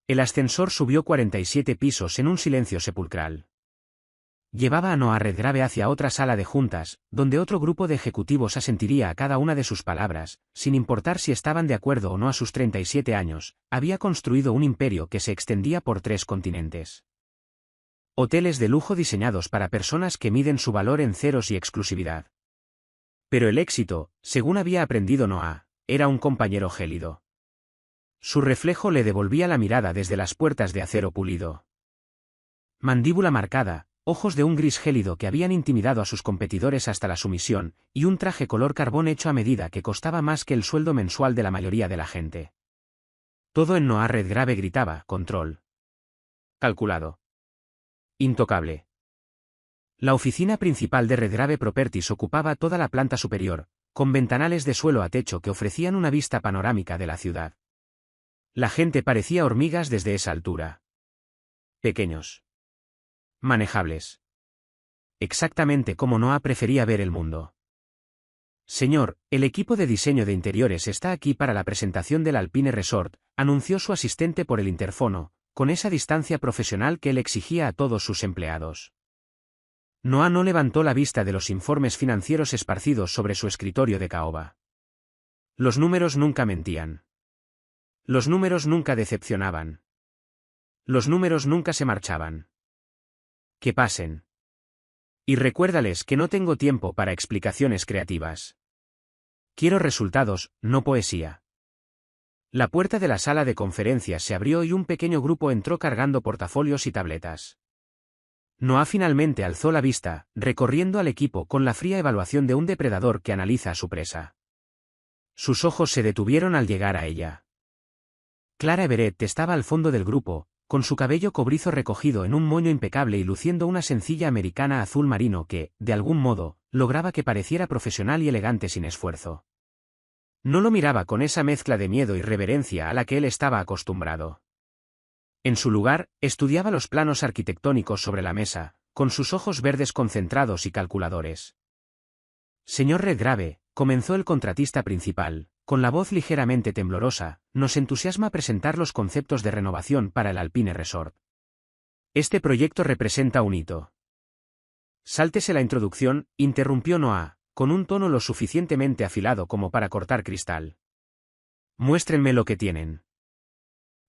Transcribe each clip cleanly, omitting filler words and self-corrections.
El ascensor subió 47 pisos en un silencio sepulcral. Llevaba a Noah Redgrave hacia otra sala de juntas, donde otro grupo de ejecutivos asentiría a cada una de sus palabras, sin importar si estaban de acuerdo o no. A sus 37 años, había construido un imperio que se extendía por 3 continentes. Hoteles de lujo diseñados para personas que miden su valor en ceros y exclusividad. Pero el éxito, según había aprendido Noah, era un compañero gélido. Su reflejo le devolvía la mirada desde las puertas de acero pulido. Mandíbula marcada, ojos de un gris gélido que habían intimidado a sus competidores hasta la sumisión, y un traje color carbón hecho a medida que costaba más que el sueldo mensual de la mayoría de la gente. Todo en Noah Redgrave gritaba: control. Calculado. Intocable. La oficina principal de Redgrave Properties ocupaba toda la planta superior, con ventanales de suelo a techo que ofrecían una vista panorámica de la ciudad. La gente parecía hormigas desde esa altura. Pequeños. Manejables. Exactamente como Noah prefería ver el mundo. Señor, el equipo de diseño de interiores está aquí para la presentación del Alpine Resort, anunció su asistente por el interfono, con esa distancia profesional que él exigía a todos sus empleados. Noah no levantó la vista de los informes financieros esparcidos sobre su escritorio de caoba. Los números nunca mentían. Los números nunca decepcionaban. Los números nunca se marchaban. Que pasen. Y recuérdales que no tengo tiempo para explicaciones creativas. Quiero resultados, no poesía. La puerta de la sala de conferencias se abrió y un pequeño grupo entró cargando portafolios y tabletas. Noah finalmente alzó la vista, recorriendo al equipo con la fría evaluación de un depredador que analiza a su presa. Sus ojos se detuvieron al llegar a ella. Clara Everett estaba al fondo del grupo, con su cabello cobrizo recogido en un moño impecable y luciendo una sencilla americana azul marino que, de algún modo, lograba que pareciera profesional y elegante sin esfuerzo. No lo miraba con esa mezcla de miedo y reverencia a la que él estaba acostumbrado. En su lugar, estudiaba los planos arquitectónicos sobre la mesa, con sus ojos verdes concentrados y calculadores. Señor Redgrave, comenzó el contratista principal, con la voz ligeramente temblorosa, nos entusiasma presentar los conceptos de renovación para el Alpine Resort. Este proyecto representa un hito. Sáltese la introducción, interrumpió Noah, con un tono lo suficientemente afilado como para cortar cristal. Muéstrenme lo que tienen.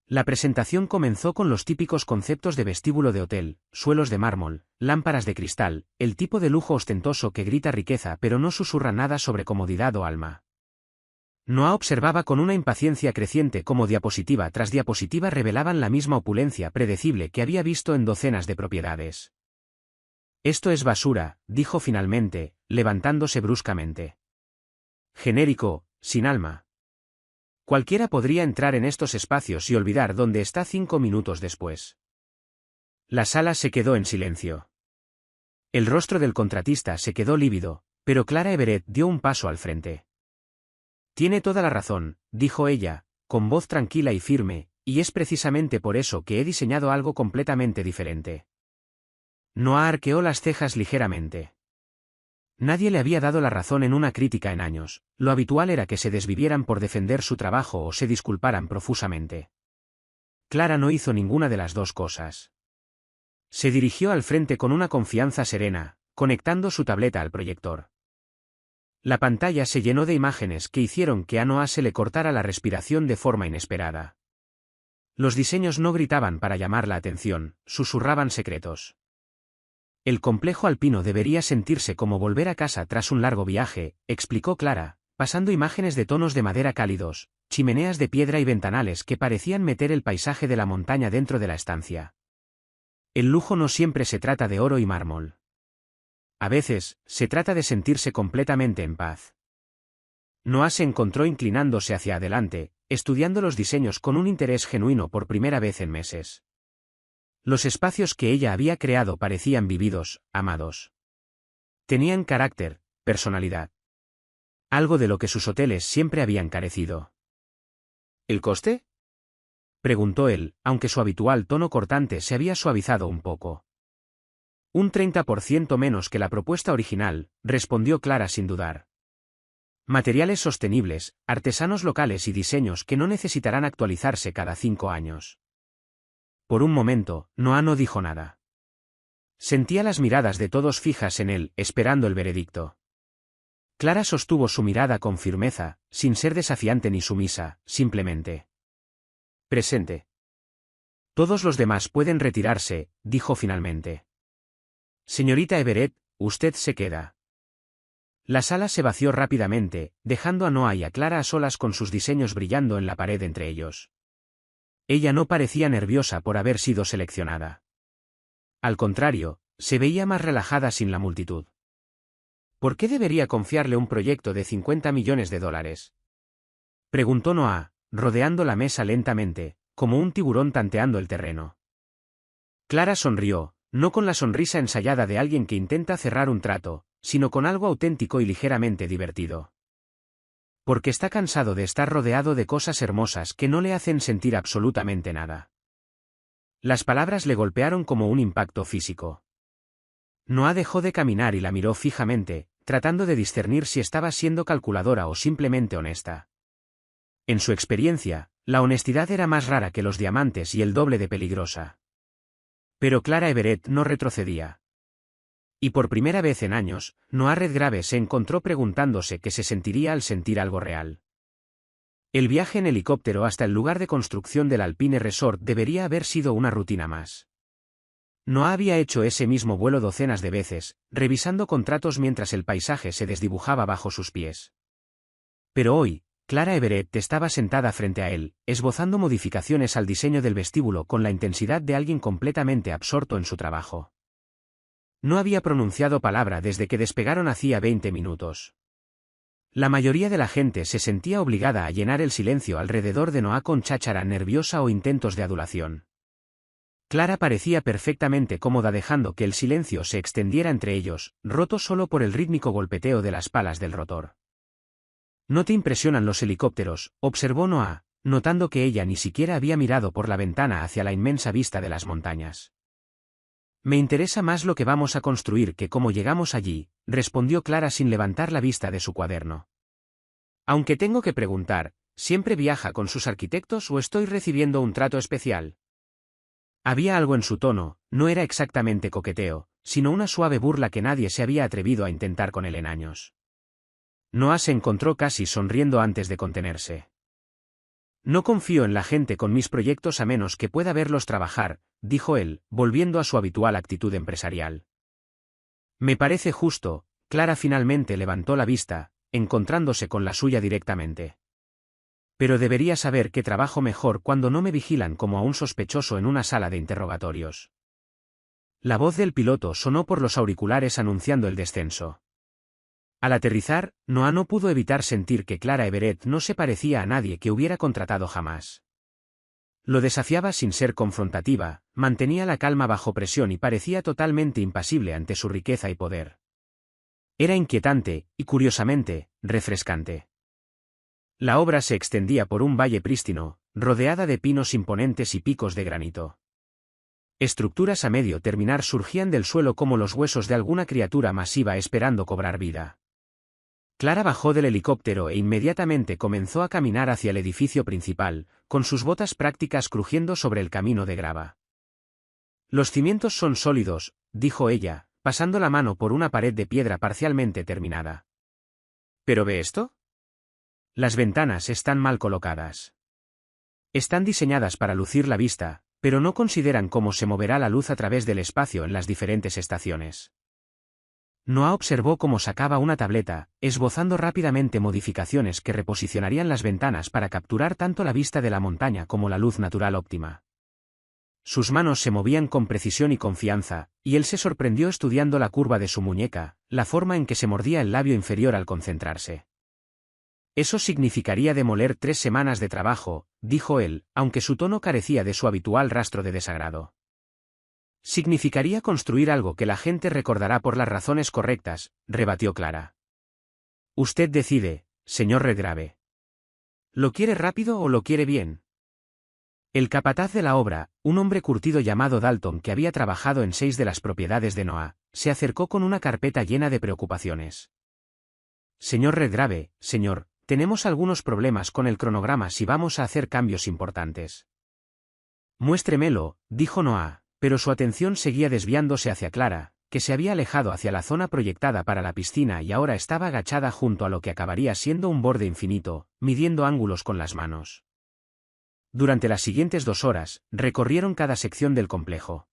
La presentación comenzó con los típicos conceptos de vestíbulo de hotel, suelos de mármol, lámparas de cristal, el tipo de lujo ostentoso que grita riqueza pero no susurra nada sobre comodidad o alma. Noah observaba con una impaciencia creciente cómo diapositiva tras diapositiva revelaban la misma opulencia predecible que había visto en docenas de propiedades. Esto es basura, dijo finalmente, levantándose bruscamente. Genérico, sin alma. Cualquiera podría entrar en estos espacios y olvidar dónde está 5 minutos después. La sala se quedó en silencio. El rostro del contratista se quedó lívido, pero Clara Everett dio un paso al frente. Tiene toda la razón, dijo ella, con voz tranquila y firme, y es precisamente por eso que he diseñado algo completamente diferente. Noah arqueó las cejas ligeramente. Nadie le había dado la razón en una crítica en años, lo habitual era que se desvivieran por defender su trabajo o se disculparan profusamente. Clara no hizo ninguna de las dos cosas. Se dirigió al frente con una confianza serena, conectando su tableta al proyector. La pantalla se llenó de imágenes que hicieron que a Noah se le cortara la respiración de forma inesperada. Los diseños no gritaban para llamar la atención, susurraban secretos. El complejo alpino debería sentirse como volver a casa tras un largo viaje, explicó Clara, pasando imágenes de tonos de madera cálidos, chimeneas de piedra y ventanales que parecían meter el paisaje de la montaña dentro de la estancia. El lujo no siempre se trata de oro y mármol. A veces, se trata de sentirse completamente en paz. Noah se encontró inclinándose hacia adelante, estudiando los diseños con un interés genuino por primera vez en meses. Los espacios que ella había creado parecían vividos, amados. Tenían carácter, personalidad. Algo de lo que sus hoteles siempre habían carecido. ¿El coste?, preguntó él, aunque su habitual tono cortante se había suavizado un poco. Un 30% menos que la propuesta original, respondió Clara sin dudar. Materiales sostenibles, artesanos locales y diseños que no necesitarán actualizarse cada 5 años. Por un momento, Noah no dijo nada. Sentía las miradas de todos fijas en él, esperando el veredicto. Clara sostuvo su mirada con firmeza, sin ser desafiante ni sumisa, simplemente. Presente. Todos los demás pueden retirarse, dijo finalmente. Señorita Everett, usted se queda. La sala se vació rápidamente, dejando a Noah y a Clara a solas con sus diseños brillando en la pared entre ellos. Ella no parecía nerviosa por haber sido seleccionada. Al contrario, se veía más relajada sin la multitud. ¿Por qué debería confiarle un proyecto de $50 millones? Preguntó Noah, rodeando la mesa lentamente, como un tiburón tanteando el terreno. Clara sonrió, no con la sonrisa ensayada de alguien que intenta cerrar un trato, sino con algo auténtico y ligeramente divertido. Porque está cansado de estar rodeado de cosas hermosas que no le hacen sentir absolutamente nada. Las palabras le golpearon como un impacto físico. Noah dejó de caminar y la miró fijamente, tratando de discernir si estaba siendo calculadora o simplemente honesta. En su experiencia, la honestidad era más rara que los diamantes y el doble de peligrosa. Pero Clara Everett no retrocedía. Y por primera vez en años, Noah Redgrave se encontró preguntándose qué se sentiría al sentir algo real. El viaje en helicóptero hasta el lugar de construcción del Alpine Resort debería haber sido una rutina más. Noah había hecho ese mismo vuelo docenas de veces, revisando contratos mientras el paisaje se desdibujaba bajo sus pies. Pero hoy, Clara Everett estaba sentada frente a él, esbozando modificaciones al diseño del vestíbulo con la intensidad de alguien completamente absorto en su trabajo. No había pronunciado palabra desde que despegaron hacía 20 minutos. La mayoría de la gente se sentía obligada a llenar el silencio alrededor de Noah con cháchara nerviosa o intentos de adulación. Clara parecía perfectamente cómoda dejando que el silencio se extendiera entre ellos, roto solo por el rítmico golpeteo de las palas del rotor. «¿No te impresionan los helicópteros?», observó Noah, notando que ella ni siquiera había mirado por la ventana hacia la inmensa vista de las montañas. «Me interesa más lo que vamos a construir que cómo llegamos allí», respondió Clara sin levantar la vista de su cuaderno. «Aunque tengo que preguntar, ¿siempre viaja con sus arquitectos o estoy recibiendo un trato especial?». Había algo en su tono, no era exactamente coqueteo, sino una suave burla que nadie se había atrevido a intentar con él en años. Noah se encontró casi sonriendo antes de contenerse. «No confío en la gente con mis proyectos a menos que pueda verlos trabajar», dijo él, volviendo a su habitual actitud empresarial. «Me parece justo», Clara finalmente levantó la vista, encontrándose con la suya directamente. «Pero debería saber que trabajo mejor cuando no me vigilan como a un sospechoso en una sala de interrogatorios». La voz del piloto sonó por los auriculares anunciando el descenso. Al aterrizar, Noah no pudo evitar sentir que Clara Everett no se parecía a nadie que hubiera contratado jamás. Lo desafiaba sin ser confrontativa, mantenía la calma bajo presión y parecía totalmente impasible ante su riqueza y poder. Era inquietante, y curiosamente, refrescante. La obra se extendía por un valle prístino, rodeada de pinos imponentes y picos de granito. Estructuras a medio terminar surgían del suelo como los huesos de alguna criatura masiva esperando cobrar vida. Clara bajó del helicóptero e inmediatamente comenzó a caminar hacia el edificio principal, con sus botas prácticas crujiendo sobre el camino de grava. «Los cimientos son sólidos», dijo ella, pasando la mano por una pared de piedra parcialmente terminada. «¿Pero ve esto? Las ventanas están mal colocadas. Están diseñadas para lucir la vista, pero no consideran cómo se moverá la luz a través del espacio en las diferentes estaciones». Noah observó cómo sacaba una tableta, esbozando rápidamente modificaciones que reposicionarían las ventanas para capturar tanto la vista de la montaña como la luz natural óptima. Sus manos se movían con precisión y confianza, y él se sorprendió estudiando la curva de su muñeca, la forma en que se mordía el labio inferior al concentrarse. «Eso significaría demoler 3 semanas de trabajo», dijo él, aunque su tono carecía de su habitual rastro de desagrado. «Significaría construir algo que la gente recordará por las razones correctas», rebatió Clara. «Usted decide, señor Redgrave. ¿Lo quiere rápido o lo quiere bien?». El capataz de la obra, un hombre curtido llamado Dalton que había trabajado en 6 de las propiedades de Noah, se acercó con una carpeta llena de preocupaciones. «Señor Redgrave, señor, tenemos algunos problemas con el cronograma si vamos a hacer cambios importantes». Muéstremelo, dijo Noah, pero su atención seguía desviándose hacia Clara, que se había alejado hacia la zona proyectada para la piscina y ahora estaba agachada junto a lo que acabaría siendo un borde infinito, midiendo ángulos con las manos. Durante las siguientes 2 horas, recorrieron cada sección del complejo.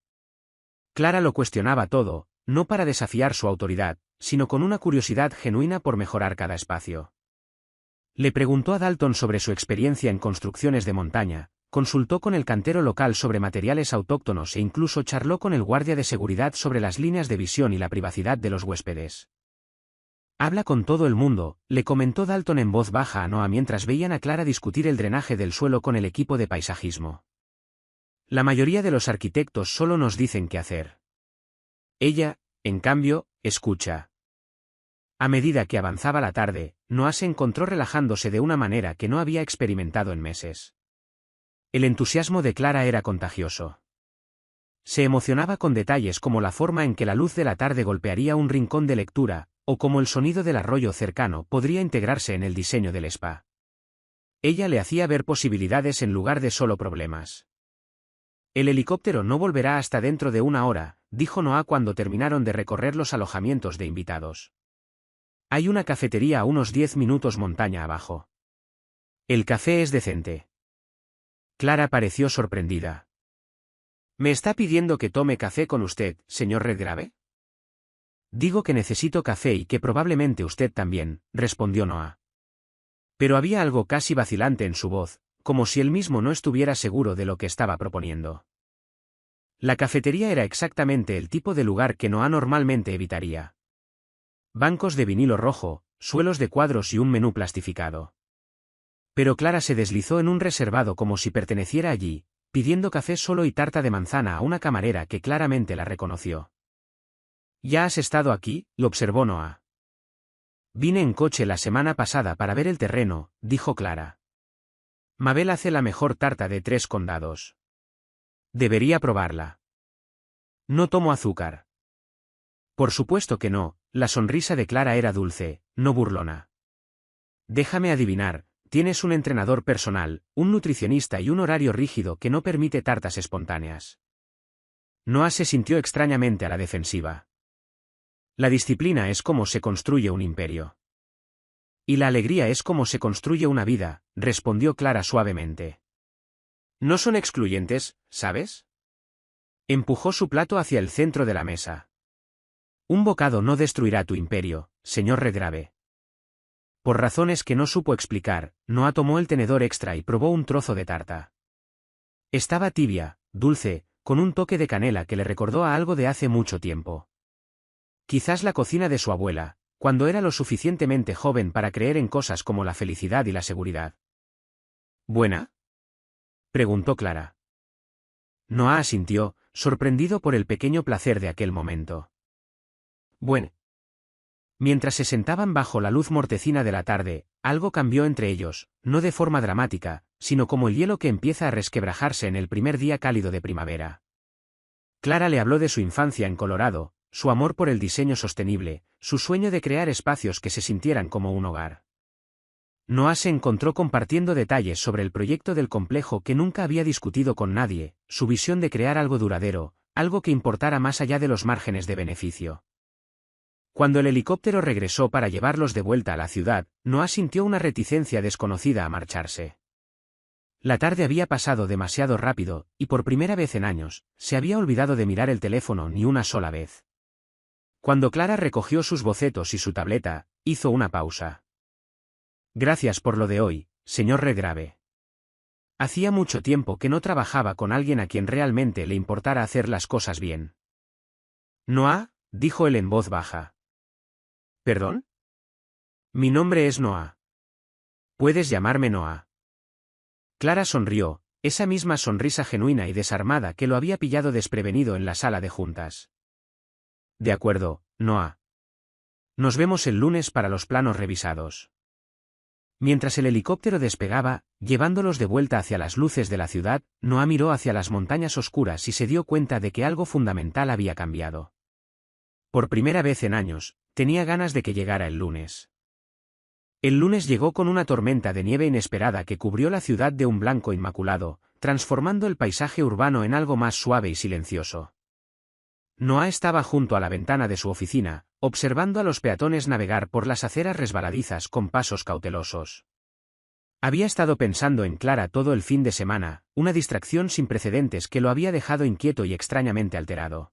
Clara lo cuestionaba todo, no para desafiar su autoridad, sino con una curiosidad genuina por mejorar cada espacio. Le preguntó a Dalton sobre su experiencia en construcciones de montaña, consultó con el cantero local sobre materiales autóctonos e incluso charló con el guardia de seguridad sobre las líneas de visión y la privacidad de los huéspedes. Habla con todo el mundo, le comentó Dalton en voz baja a Noah mientras veían a Clara discutir el drenaje del suelo con el equipo de paisajismo. La mayoría de los arquitectos solo nos dicen qué hacer. Ella, en cambio, escucha. A medida que avanzaba la tarde, Noah se encontró relajándose de una manera que no había experimentado en meses. El entusiasmo de Clara era contagioso. Se emocionaba con detalles como la forma en que la luz de la tarde golpearía un rincón de lectura, o como el sonido del arroyo cercano podría integrarse en el diseño del spa. Ella le hacía ver posibilidades en lugar de solo problemas. El helicóptero no volverá hasta dentro de 1 hora, dijo Noah cuando terminaron de recorrer los alojamientos de invitados. Hay una cafetería a unos 10 minutos montaña abajo. El café es decente. Clara pareció sorprendida. ¿Me está pidiendo que tome café con usted, señor Redgrave? Digo que necesito café y que probablemente usted también, respondió Noah. Pero había algo casi vacilante en su voz, como si él mismo no estuviera seguro de lo que estaba proponiendo. La cafetería era exactamente el tipo de lugar que Noah normalmente evitaría. Bancos de vinilo rojo, suelos de cuadros y un menú plastificado. Pero Clara se deslizó en un reservado como si perteneciera allí, pidiendo café solo y tarta de manzana a una camarera que claramente la reconoció. ¿Ya has estado aquí?, lo observó Noah. Vine en coche la semana pasada para ver el terreno, dijo Clara. Mabel hace la mejor tarta de 3 condados. Debería probarla. No tomo azúcar. Por supuesto que no, la sonrisa de Clara era dulce, no burlona. Déjame adivinar, tienes un entrenador personal, un nutricionista y un horario rígido que no permite tartas espontáneas. Noah se sintió extrañamente a la defensiva. La disciplina es como se construye un imperio. Y la alegría es como se construye una vida, respondió Clara suavemente. No son excluyentes, ¿sabes? Empujó su plato hacia el centro de la mesa. Un bocado no destruirá tu imperio, señor Redgrave. Por razones que no supo explicar, Noah tomó el tenedor extra y probó un trozo de tarta. Estaba tibia, dulce, con un toque de canela que le recordó a algo de hace mucho tiempo. Quizás la cocina de su abuela, cuando era lo suficientemente joven para creer en cosas como la felicidad y la seguridad. ¿Buena?, preguntó Clara. Noah asintió, sorprendido por el pequeño placer de aquel momento. Bueno. Mientras se sentaban bajo la luz mortecina de la tarde, algo cambió entre ellos, no de forma dramática, sino como el hielo que empieza a resquebrajarse en el primer día cálido de primavera. Clara le habló de su infancia en Colorado, su amor por el diseño sostenible, su sueño de crear espacios que se sintieran como un hogar. Noah se encontró compartiendo detalles sobre el proyecto del complejo que nunca había discutido con nadie, su visión de crear algo duradero, algo que importara más allá de los márgenes de beneficio. Cuando el helicóptero regresó para llevarlos de vuelta a la ciudad, Noah sintió una reticencia desconocida a marcharse. La tarde había pasado demasiado rápido, y por primera vez en años, se había olvidado de mirar el teléfono ni una sola vez. Cuando Clara recogió sus bocetos y su tableta, hizo una pausa. Gracias por lo de hoy, señor Redgrave. Hacía mucho tiempo que no trabajaba con alguien a quien realmente le importara hacer las cosas bien. Noah, dijo él en voz baja. ¿Perdón? Mi nombre es Noah. Puedes llamarme Noah. Clara sonrió, esa misma sonrisa genuina y desarmada que lo había pillado desprevenido en la sala de juntas. De acuerdo, Noah. Nos vemos el lunes para los planos revisados. Mientras el helicóptero despegaba, llevándolos de vuelta hacia las luces de la ciudad, Noah miró hacia las montañas oscuras y se dio cuenta de que algo fundamental había cambiado. Por primera vez en años, tenía ganas de que llegara el lunes. El lunes llegó con una tormenta de nieve inesperada que cubrió la ciudad de un blanco inmaculado, transformando el paisaje urbano en algo más suave y silencioso. Noah estaba junto a la ventana de su oficina, observando a los peatones navegar por las aceras resbaladizas con pasos cautelosos. Había estado pensando en Clara todo el fin de semana, una distracción sin precedentes que lo había dejado inquieto y extrañamente alterado.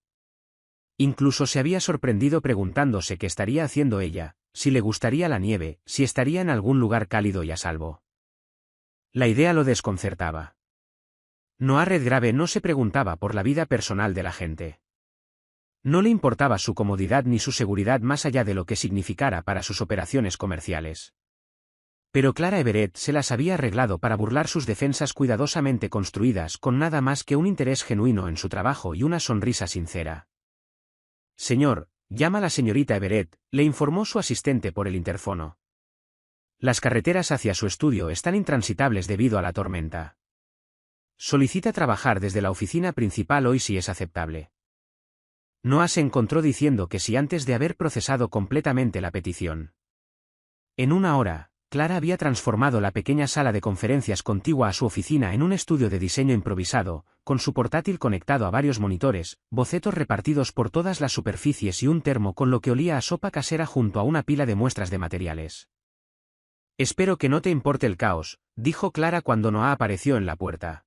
Incluso se había sorprendido preguntándose qué estaría haciendo ella, si le gustaría la nieve, si estaría en algún lugar cálido y a salvo. La idea lo desconcertaba. Noah Redgrave no se preguntaba por la vida personal de la gente. No le importaba su comodidad ni su seguridad más allá de lo que significara para sus operaciones comerciales. Pero Clara Everett se las había arreglado para burlar sus defensas cuidadosamente construidas con nada más que un interés genuino en su trabajo y una sonrisa sincera. «Señor, llama a la señorita Everett», le informó su asistente por el interfono. «Las carreteras hacia su estudio están intransitables debido a la tormenta. Solicita trabajar desde la oficina principal hoy si es aceptable». Noah se encontró diciendo que sí antes de haber procesado completamente la petición. En una hora, Clara había transformado la pequeña sala de conferencias contigua a su oficina en un estudio de diseño improvisado, con su portátil conectado a varios monitores, bocetos repartidos por todas las superficies y un termo con lo que olía a sopa casera junto a una pila de muestras de materiales. «Espero que no te importe el caos», dijo Clara cuando Noah apareció en la puerta.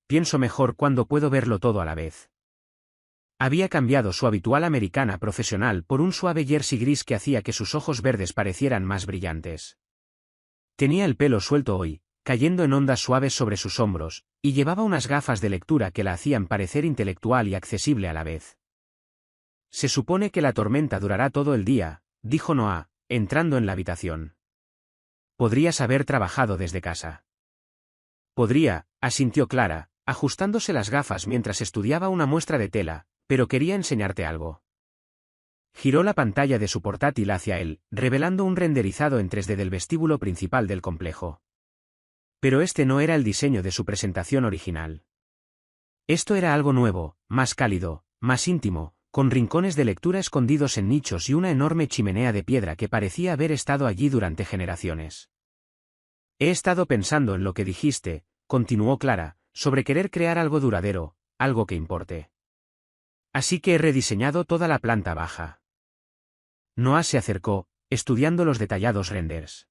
«Pienso mejor cuando puedo verlo todo a la vez». Había cambiado su habitual americana profesional por un suave jersey gris que hacía que sus ojos verdes parecieran más brillantes. Tenía el pelo suelto hoy, cayendo en ondas suaves sobre sus hombros, y llevaba unas gafas de lectura que la hacían parecer intelectual y accesible a la vez. «Se supone que la tormenta durará todo el día», dijo Noah, entrando en la habitación. «Podrías haber trabajado desde casa». «Podría», asintió Clara, ajustándose las gafas mientras estudiaba una muestra de tela, «pero quería enseñarte algo». Giró la pantalla de su portátil hacia él, revelando un renderizado en 3D del vestíbulo principal del complejo. Pero este no era el diseño de su presentación original. Esto era algo nuevo, más cálido, más íntimo, con rincones de lectura escondidos en nichos y una enorme chimenea de piedra que parecía haber estado allí durante generaciones. «He estado pensando en lo que dijiste», continuó Clara, «sobre querer crear algo duradero, algo que importe. Así que he rediseñado toda la planta baja». Noah se acercó, estudiando los detallados renders.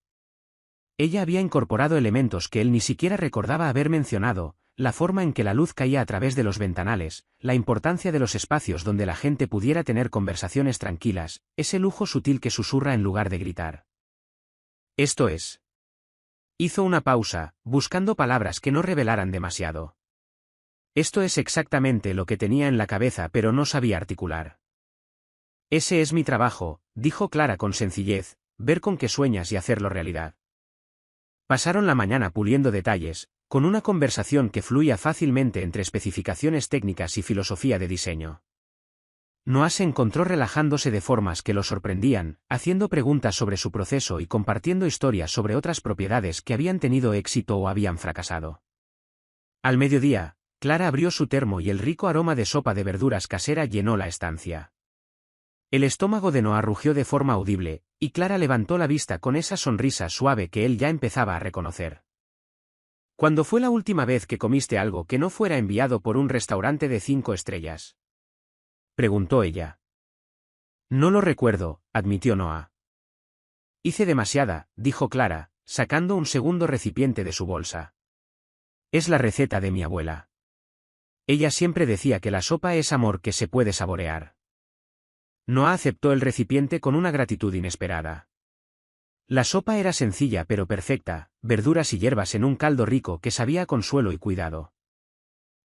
Ella había incorporado elementos que él ni siquiera recordaba haber mencionado, la forma en que la luz caía a través de los ventanales, la importancia de los espacios donde la gente pudiera tener conversaciones tranquilas, ese lujo sutil que susurra en lugar de gritar. «Esto es». Hizo una pausa, buscando palabras que no revelaran demasiado. «Esto es exactamente lo que tenía en la cabeza pero no sabía articular». «Ese es mi trabajo», dijo Clara con sencillez, «ver con qué sueñas y hacerlo realidad». Pasaron la mañana puliendo detalles, con una conversación que fluía fácilmente entre especificaciones técnicas y filosofía de diseño. Noah se encontró relajándose de formas que lo sorprendían, haciendo preguntas sobre su proceso y compartiendo historias sobre otras propiedades que habían tenido éxito o habían fracasado. Al mediodía, Clara abrió su termo y el rico aroma de sopa de verduras casera llenó la estancia. El estómago de Noah rugió de forma audible, y Clara levantó la vista con esa sonrisa suave que él ya empezaba a reconocer. «¿Cuándo fue la última vez que comiste algo que no fuera enviado por un restaurante de 5 estrellas?» preguntó ella. «No lo recuerdo», admitió Noah. «Hice demasiada», dijo Clara, sacando un segundo recipiente de su bolsa. «Es la receta de mi abuela. Ella siempre decía que la sopa es amor que se puede saborear». Noah aceptó el recipiente con una gratitud inesperada. La sopa era sencilla pero perfecta, verduras y hierbas en un caldo rico que sabía a consuelo y cuidado.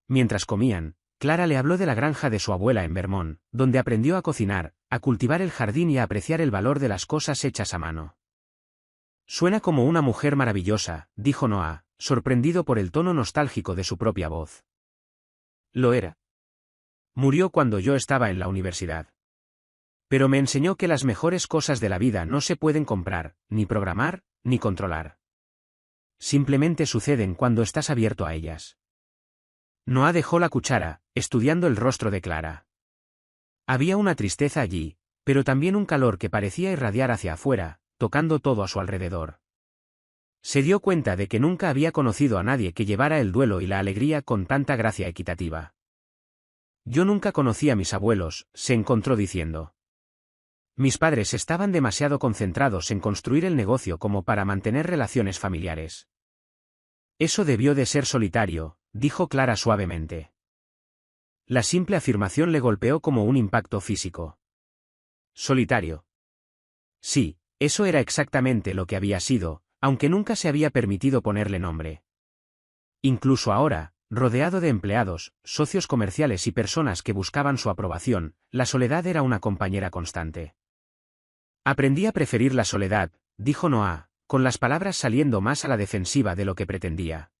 Mientras comían, Clara le habló de la granja de su abuela en Vermont, donde aprendió a cocinar, a cultivar el jardín y a apreciar el valor de las cosas hechas a mano. «Suena como una mujer maravillosa», dijo Noah, sorprendido por el tono nostálgico de su propia voz. «Lo era. Murió cuando yo estaba en la universidad. Pero me enseñó que las mejores cosas de la vida no se pueden comprar, ni programar, ni controlar. Simplemente suceden cuando estás abierto a ellas». Noah dejó la cuchara, estudiando el rostro de Clara. Había una tristeza allí, pero también un calor que parecía irradiar hacia afuera, tocando todo a su alrededor. Se dio cuenta de que nunca había conocido a nadie que llevara el duelo y la alegría con tanta gracia equitativa. Yo nunca conocí a mis abuelos, se encontró diciendo. Mis padres estaban demasiado concentrados en construir el negocio como para mantener relaciones familiares. Eso debió de ser solitario, dijo Clara suavemente. La simple afirmación le golpeó como un impacto físico. Solitario. Sí, eso era exactamente lo que había sido, aunque nunca se había permitido ponerle nombre. Incluso ahora, rodeado de empleados, socios comerciales y personas que buscaban su aprobación, la soledad era una compañera constante. Aprendí a preferir la soledad, dijo Noah, con las palabras saliendo más a la defensiva de lo que pretendía.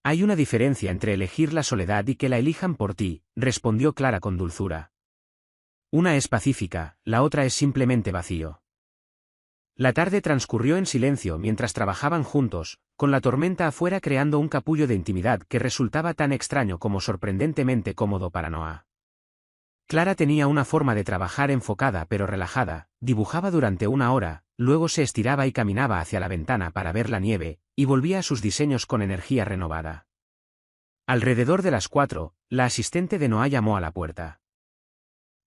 Hay una diferencia entre elegir la soledad y que la elijan por ti, respondió Clara con dulzura. Una es pacífica, la otra es simplemente vacío. La tarde transcurrió en silencio mientras trabajaban juntos, con la tormenta afuera creando un capullo de intimidad que resultaba tan extraño como sorprendentemente cómodo para Noah. Clara tenía una forma de trabajar enfocada pero relajada, dibujaba durante una hora, luego se estiraba y caminaba hacia la ventana para ver la nieve, y volvía a sus diseños con energía renovada. Alrededor de las 4, la asistente de Noah llamó a la puerta.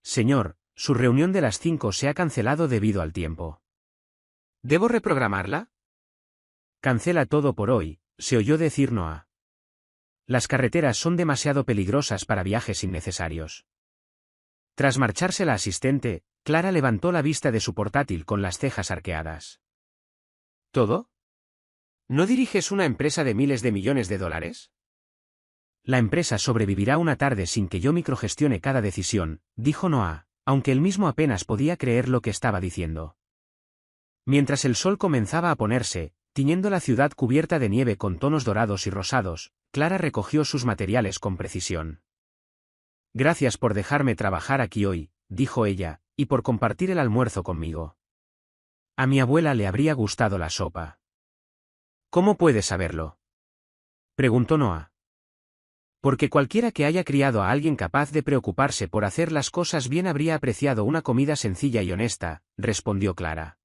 Señor, su reunión de las 5 se ha cancelado debido al tiempo. ¿Debo reprogramarla? Cancela todo por hoy, se oyó decir Noah. Las carreteras son demasiado peligrosas para viajes innecesarios. Tras marcharse la asistente, Clara levantó la vista de su portátil con las cejas arqueadas. ¿Todo? ¿No diriges una empresa de miles de millones de dólares? La empresa sobrevivirá una tarde sin que yo microgestione cada decisión, dijo Noah, aunque él mismo apenas podía creer lo que estaba diciendo. Mientras el sol comenzaba a ponerse, tiñendo la ciudad cubierta de nieve con tonos dorados y rosados, Clara recogió sus materiales con precisión. Gracias por dejarme trabajar aquí hoy, dijo ella, y por compartir el almuerzo conmigo. A mi abuela le habría gustado la sopa. ¿Cómo puedes saberlo? Preguntó Noah. Porque cualquiera que haya criado a alguien capaz de preocuparse por hacer las cosas bien habría apreciado una comida sencilla y honesta, respondió Clara.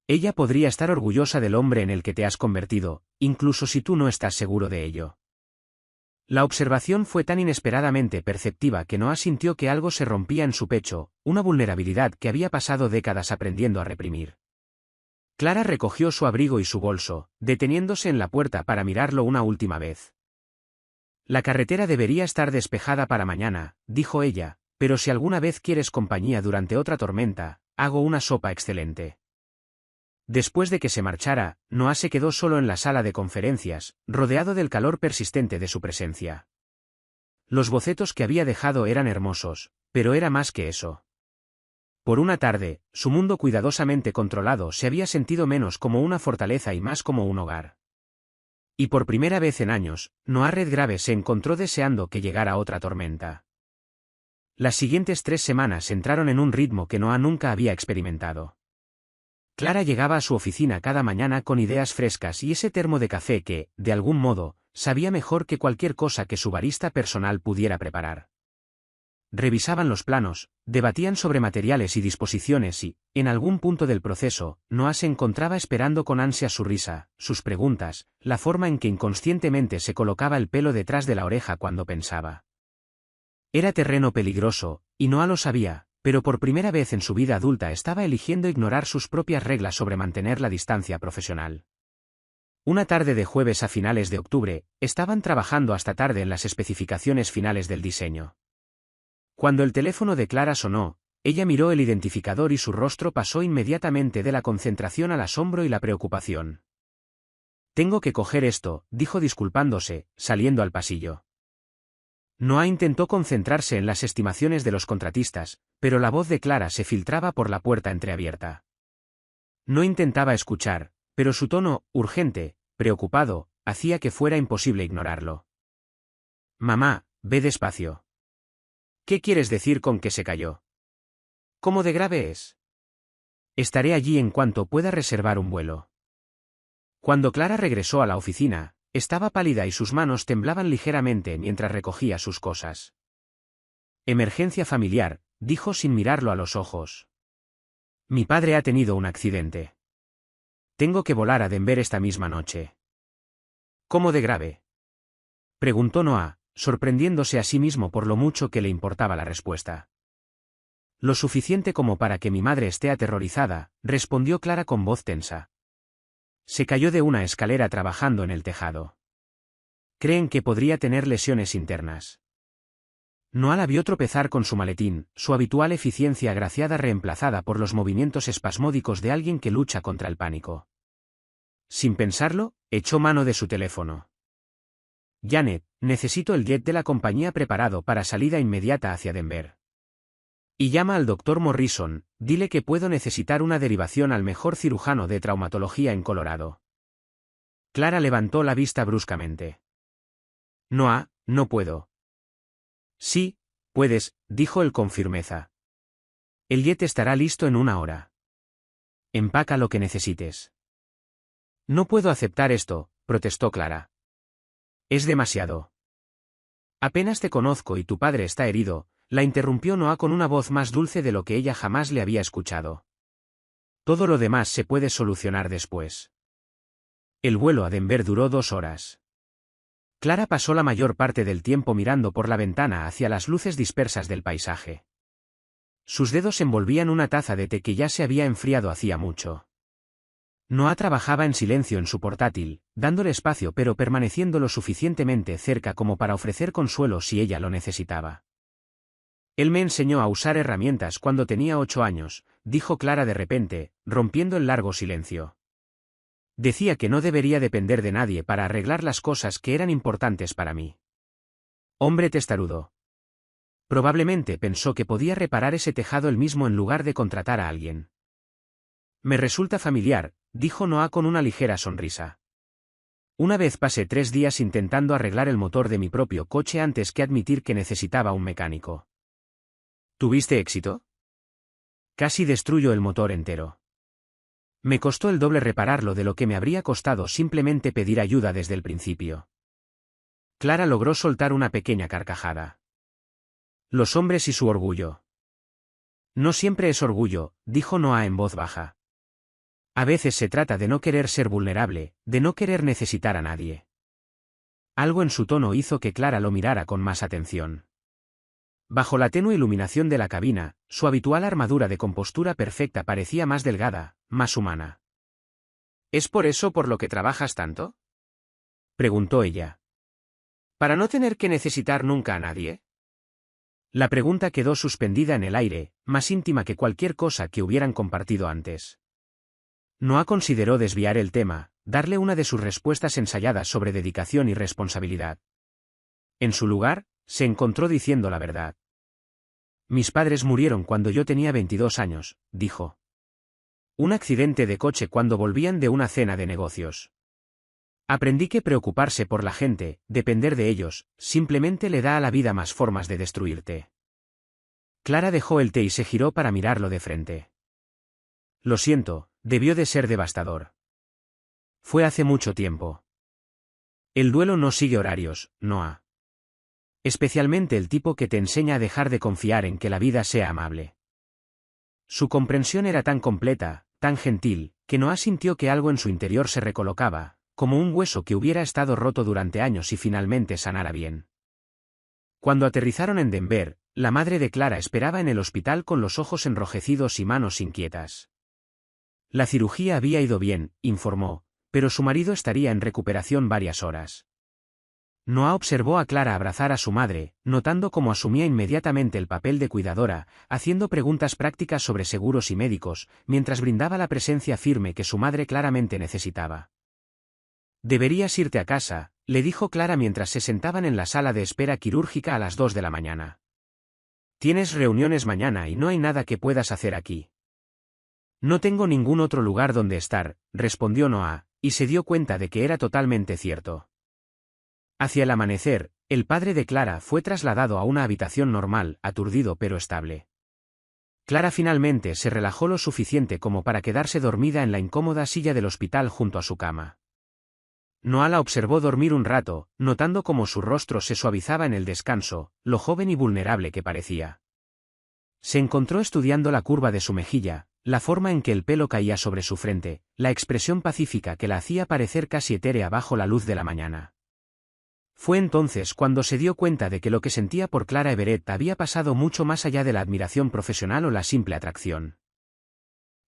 Ella podría estar orgullosa del hombre en el que te has convertido, incluso si tú no estás seguro de ello. La observación fue tan inesperadamente perceptiva que Noah sintió que algo se rompía en su pecho, una vulnerabilidad que había pasado décadas aprendiendo a reprimir. Clara recogió su abrigo y su bolso, deteniéndose en la puerta para mirarlo una última vez. La carretera debería estar despejada para mañana, dijo ella, pero si alguna vez quieres compañía durante otra tormenta, hago una sopa excelente. Después de que se marchara, Noah se quedó solo en la sala de conferencias, rodeado del calor persistente de su presencia. Los bocetos que había dejado eran hermosos, pero era más que eso. Por una tarde, su mundo cuidadosamente controlado se había sentido menos como una fortaleza y más como un hogar. Y por primera vez en años, Noah Redgrave se encontró deseando que llegara otra tormenta. Las siguientes 3 semanas entraron en un ritmo que Noah nunca había experimentado. Clara llegaba a su oficina cada mañana con ideas frescas y ese termo de café que, de algún modo, sabía mejor que cualquier cosa que su barista personal pudiera preparar. Revisaban los planos, debatían sobre materiales y disposiciones y, en algún punto del proceso, Noah se encontraba esperando con ansia su risa, sus preguntas, la forma en que inconscientemente se colocaba el pelo detrás de la oreja cuando pensaba. Era terreno peligroso, y Noah lo sabía, pero por primera vez en su vida adulta estaba eligiendo ignorar sus propias reglas sobre mantener la distancia profesional. Una tarde de jueves a finales de octubre, estaban trabajando hasta tarde en las especificaciones finales del diseño. Cuando el teléfono de Clara sonó, ella miró el identificador y su rostro pasó inmediatamente de la concentración al asombro y la preocupación. Tengo que coger esto, dijo disculpándose, saliendo al pasillo. Noah intentó concentrarse en las estimaciones de los contratistas, pero la voz de Clara se filtraba por la puerta entreabierta. No intentaba escuchar, pero su tono, urgente, preocupado, hacía que fuera imposible ignorarlo. Mamá, ve despacio. ¿Qué quieres decir con que se cayó? ¿Cómo de grave es? Estaré allí en cuanto pueda reservar un vuelo. Cuando Clara regresó a la oficina, estaba pálida y sus manos temblaban ligeramente mientras recogía sus cosas. Emergencia familiar, dijo sin mirarlo a los ojos. Mi padre ha tenido un accidente. Tengo que volar a Denver esta misma noche. ¿Cómo de grave?, preguntó Noah, sorprendiéndose a sí mismo por lo mucho que le importaba la respuesta. Lo suficiente como para que mi madre esté aterrorizada, respondió Clara con voz tensa. Se cayó de una escalera trabajando en el tejado. Creen que podría tener lesiones internas. Noah la vio tropezar con su maletín, su habitual eficiencia agraciada reemplazada por los movimientos espasmódicos de alguien que lucha contra el pánico. Sin pensarlo, echó mano de su teléfono. Janet, necesito el jet de la compañía preparado para salida inmediata hacia Denver. Y llama al Dr. Morrison, dile que puedo necesitar una derivación al mejor cirujano de traumatología en Colorado. Clara levantó la vista bruscamente. Noah, no puedo. Sí, puedes, dijo él con firmeza. El jet estará listo en 1 hora. Empaca lo que necesites. No puedo aceptar esto, protestó Clara. Es demasiado. Apenas te conozco y tu padre está herido, la interrumpió Noah con una voz más dulce de lo que ella jamás le había escuchado. Todo lo demás se puede solucionar después. El vuelo a Denver duró 2 horas. Clara pasó la mayor parte del tiempo mirando por la ventana hacia las luces dispersas del paisaje. Sus dedos envolvían una taza de té que ya se había enfriado hacía mucho. Noah trabajaba en silencio en su portátil, dándole espacio pero permaneciendo lo suficientemente cerca como para ofrecer consuelo si ella lo necesitaba. Él me enseñó a usar herramientas cuando tenía 8 años, dijo Clara de repente, rompiendo el largo silencio. Decía que no debería depender de nadie para arreglar las cosas que eran importantes para mí. Hombre testarudo. Probablemente pensó que podía reparar ese tejado él mismo en lugar de contratar a alguien. Me resulta familiar, dijo Noah con una ligera sonrisa. Una vez pasé 3 días intentando arreglar el motor de mi propio coche antes que admitir que necesitaba un mecánico. ¿Tuviste éxito? Casi destruyó el motor entero. Me costó el doble repararlo de lo que me habría costado simplemente pedir ayuda desde el principio. Clara logró soltar una pequeña carcajada. Los hombres y su orgullo. No siempre es orgullo, dijo Noah en voz baja. A veces se trata de no querer ser vulnerable, de no querer necesitar a nadie. Algo en su tono hizo que Clara lo mirara con más atención. Bajo la tenue iluminación de la cabina, su habitual armadura de compostura perfecta parecía más delgada, más humana. ¿Es por eso por lo que trabajas tanto?, preguntó ella. ¿Para no tener que necesitar nunca a nadie? La pregunta quedó suspendida en el aire, más íntima que cualquier cosa que hubieran compartido antes. Noah consideró desviar el tema, darle una de sus respuestas ensayadas sobre dedicación y responsabilidad. En su lugar, se encontró diciendo la verdad. Mis padres murieron cuando yo tenía 22 años, dijo. Un accidente de coche cuando volvían de una cena de negocios. Aprendí que preocuparse por la gente, depender de ellos, simplemente le da a la vida más formas de destruirte. Clara dejó el té y se giró para mirarlo de frente. Lo siento, debió de ser devastador. Fue hace mucho tiempo. El duelo no sigue horarios, Noah. Especialmente el tipo que te enseña a dejar de confiar en que la vida sea amable. Su comprensión era tan completa, tan gentil, que Noah sintió que algo en su interior se recolocaba, como un hueso que hubiera estado roto durante años y finalmente sanara bien. Cuando aterrizaron en Denver, la madre de Clara esperaba en el hospital con los ojos enrojecidos y manos inquietas. La cirugía había ido bien, informó, pero su marido estaría en recuperación varias horas. Noah observó a Clara abrazar a su madre, notando cómo asumía inmediatamente el papel de cuidadora, haciendo preguntas prácticas sobre seguros y médicos, mientras brindaba la presencia firme que su madre claramente necesitaba. Deberías irte a casa, le dijo Clara mientras se sentaban en la sala de espera quirúrgica a las 2 de la mañana. Tienes reuniones mañana y no hay nada que puedas hacer aquí. No tengo ningún otro lugar donde estar, respondió Noah, y se dio cuenta de que era totalmente cierto. Hacia el amanecer, el padre de Clara fue trasladado a una habitación normal, aturdido pero estable. Clara finalmente se relajó lo suficiente como para quedarse dormida en la incómoda silla del hospital junto a su cama. Noah la observó dormir un rato, notando cómo su rostro se suavizaba en el descanso, lo joven y vulnerable que parecía. Se encontró estudiando la curva de su mejilla, La forma en que el pelo caía sobre su frente, la expresión pacífica que la hacía parecer casi etérea bajo la luz de la mañana. Fue entonces cuando se dio cuenta de que lo que sentía por Clara Everett había pasado mucho más allá de la admiración profesional o la simple atracción.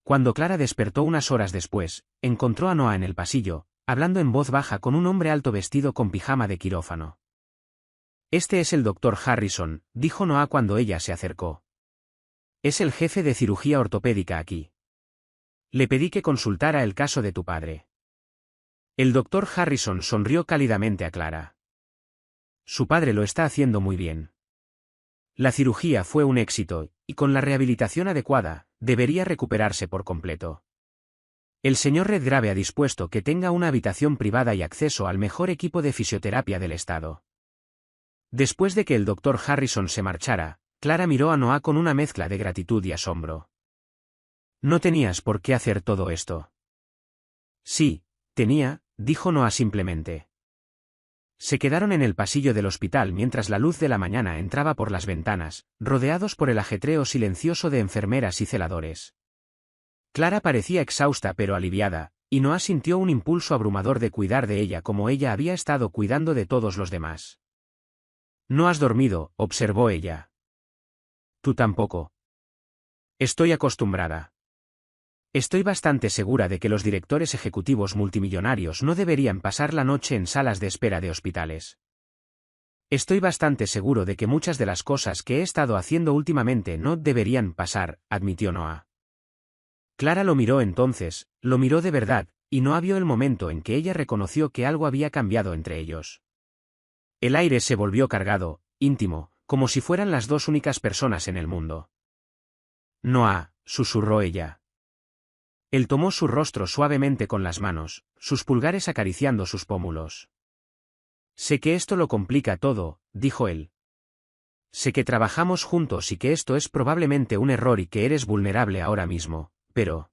Cuando Clara despertó unas horas después, encontró a Noah en el pasillo, hablando en voz baja con un hombre alto vestido con pijama de quirófano. «Este es el doctor Harrison», dijo Noah cuando ella se acercó. «Es el jefe de cirugía ortopédica aquí. Le pedí que consultara el caso de tu padre». El doctor Harrison sonrió cálidamente a Clara. «Su padre lo está haciendo muy bien. La cirugía fue un éxito, y con la rehabilitación adecuada, debería recuperarse por completo. El señor Redgrave ha dispuesto que tenga una habitación privada y acceso al mejor equipo de fisioterapia del estado». Después de que el doctor Harrison se marchara, Clara miró a Noah con una mezcla de gratitud y asombro. «No tenías por qué hacer todo esto». «Sí, tenía», dijo Noah simplemente. Se quedaron en el pasillo del hospital mientras la luz de la mañana entraba por las ventanas, rodeados por el ajetreo silencioso de enfermeras y celadores. Clara parecía exhausta pero aliviada, y Noah sintió un impulso abrumador de cuidar de ella como ella había estado cuidando de todos los demás. «No has dormido», observó ella. «Tú tampoco». «Estoy acostumbrada. Estoy bastante segura de que los directores ejecutivos multimillonarios no deberían pasar la noche en salas de espera de hospitales. Estoy bastante seguro de que muchas de las cosas que he estado haciendo últimamente no deberían pasar», admitió Noah. Clara lo miró entonces, lo miró de verdad, y Noah vio el momento en que ella reconoció que algo había cambiado entre ellos. El aire se volvió cargado, íntimo, como si fueran las dos únicas personas en el mundo. «Noah», susurró ella. Él tomó su rostro suavemente con las manos, sus pulgares acariciando sus pómulos. «Sé que esto lo complica todo», dijo él. «Sé que trabajamos juntos y que esto es probablemente un error y que eres vulnerable ahora mismo, pero...».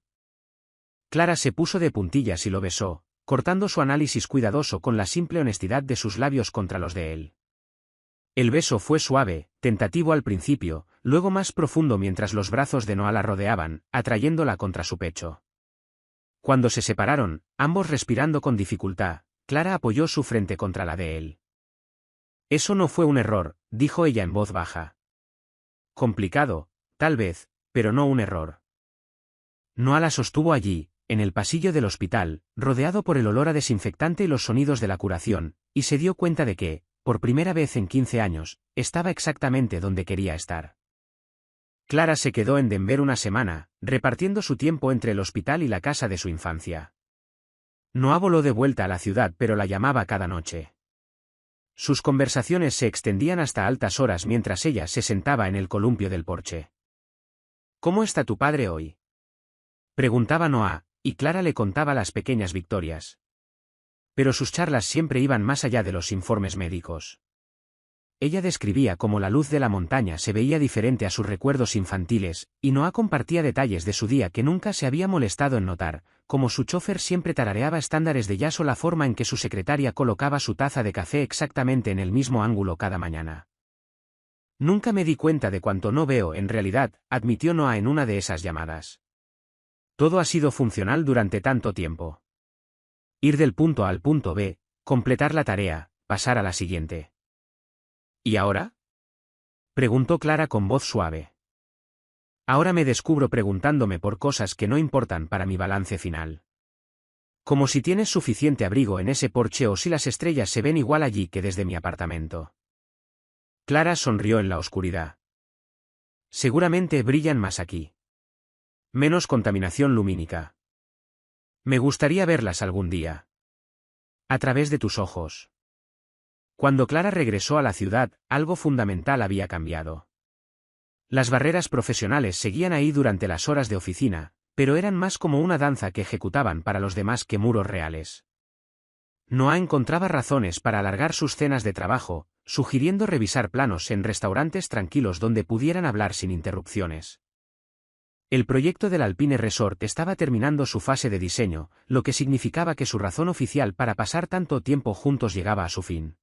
Clara se puso de puntillas y lo besó, cortando su análisis cuidadoso con la simple honestidad de sus labios contra los de él. El beso fue suave, tentativo al principio, luego más profundo mientras los brazos de Noah la rodeaban, atrayéndola contra su pecho. Cuando se separaron, ambos respirando con dificultad, Clara apoyó su frente contra la de él. «Eso no fue un error», dijo ella en voz baja. «Complicado, tal vez, pero no un error». Noah la sostuvo allí, en el pasillo del hospital, rodeado por el olor a desinfectante y los sonidos de la curación, y se dio cuenta de que, por primera vez en 15 años, estaba exactamente donde quería estar. Clara se quedó en Denver una semana, repartiendo su tiempo entre el hospital y la casa de su infancia. Noah voló de vuelta a la ciudad pero la llamaba cada noche. Sus conversaciones se extendían hasta altas horas mientras ella se sentaba en el columpio del porche. «¿Cómo está tu padre hoy?», preguntaba Noah, y Clara le contaba las pequeñas victorias. Pero sus charlas siempre iban más allá de los informes médicos. Ella describía cómo la luz de la montaña se veía diferente a sus recuerdos infantiles, y Noah compartía detalles de su día que nunca se había molestado en notar, como su chofer siempre tarareaba estándares de jazz o la forma en que su secretaria colocaba su taza de café exactamente en el mismo ángulo cada mañana. «Nunca me di cuenta de cuánto no veo en realidad», admitió Noah en una de esas llamadas. «Todo ha sido funcional durante tanto tiempo. Ir del punto A al punto B, completar la tarea, pasar a la siguiente». «¿Y ahora?», preguntó Clara con voz suave. «Ahora me descubro preguntándome por cosas que no importan para mi balance final. Como si tienes suficiente abrigo en ese porche o si las estrellas se ven igual allí que desde mi apartamento». Clara sonrió en la oscuridad. «Seguramente brillan más aquí. Menos contaminación lumínica. Me gustaría verlas algún día. A través de tus ojos». Cuando Clara regresó a la ciudad, algo fundamental había cambiado. Las barreras profesionales seguían ahí durante las horas de oficina, pero eran más como una danza que ejecutaban para los demás que muros reales. Noah encontraba razones para alargar sus cenas de trabajo, sugiriendo revisar planos en restaurantes tranquilos donde pudieran hablar sin interrupciones. El proyecto del Alpine Resort estaba terminando su fase de diseño, lo que significaba que su razón oficial para pasar tanto tiempo juntos llegaba a su fin.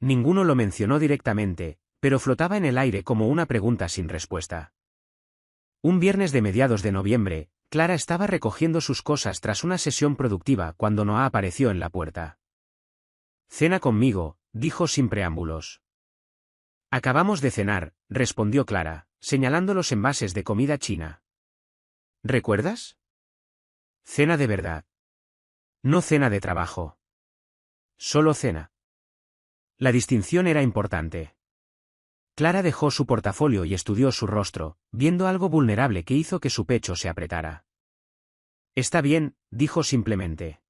Ninguno lo mencionó directamente, pero flotaba en el aire como una pregunta sin respuesta. Un viernes de mediados de noviembre, Clara estaba recogiendo sus cosas tras una sesión productiva cuando Noah apareció en la puerta. «Cena conmigo», dijo sin preámbulos. «Acabamos de cenar», respondió Clara, señalando los envases de comida china. «¿Recuerdas? Cena de verdad. No cena de trabajo. Solo cena». La distinción era importante. Clara dejó su portafolio y estudió su rostro, viendo algo vulnerable que hizo que su pecho se apretara. «Está bien», dijo simplemente.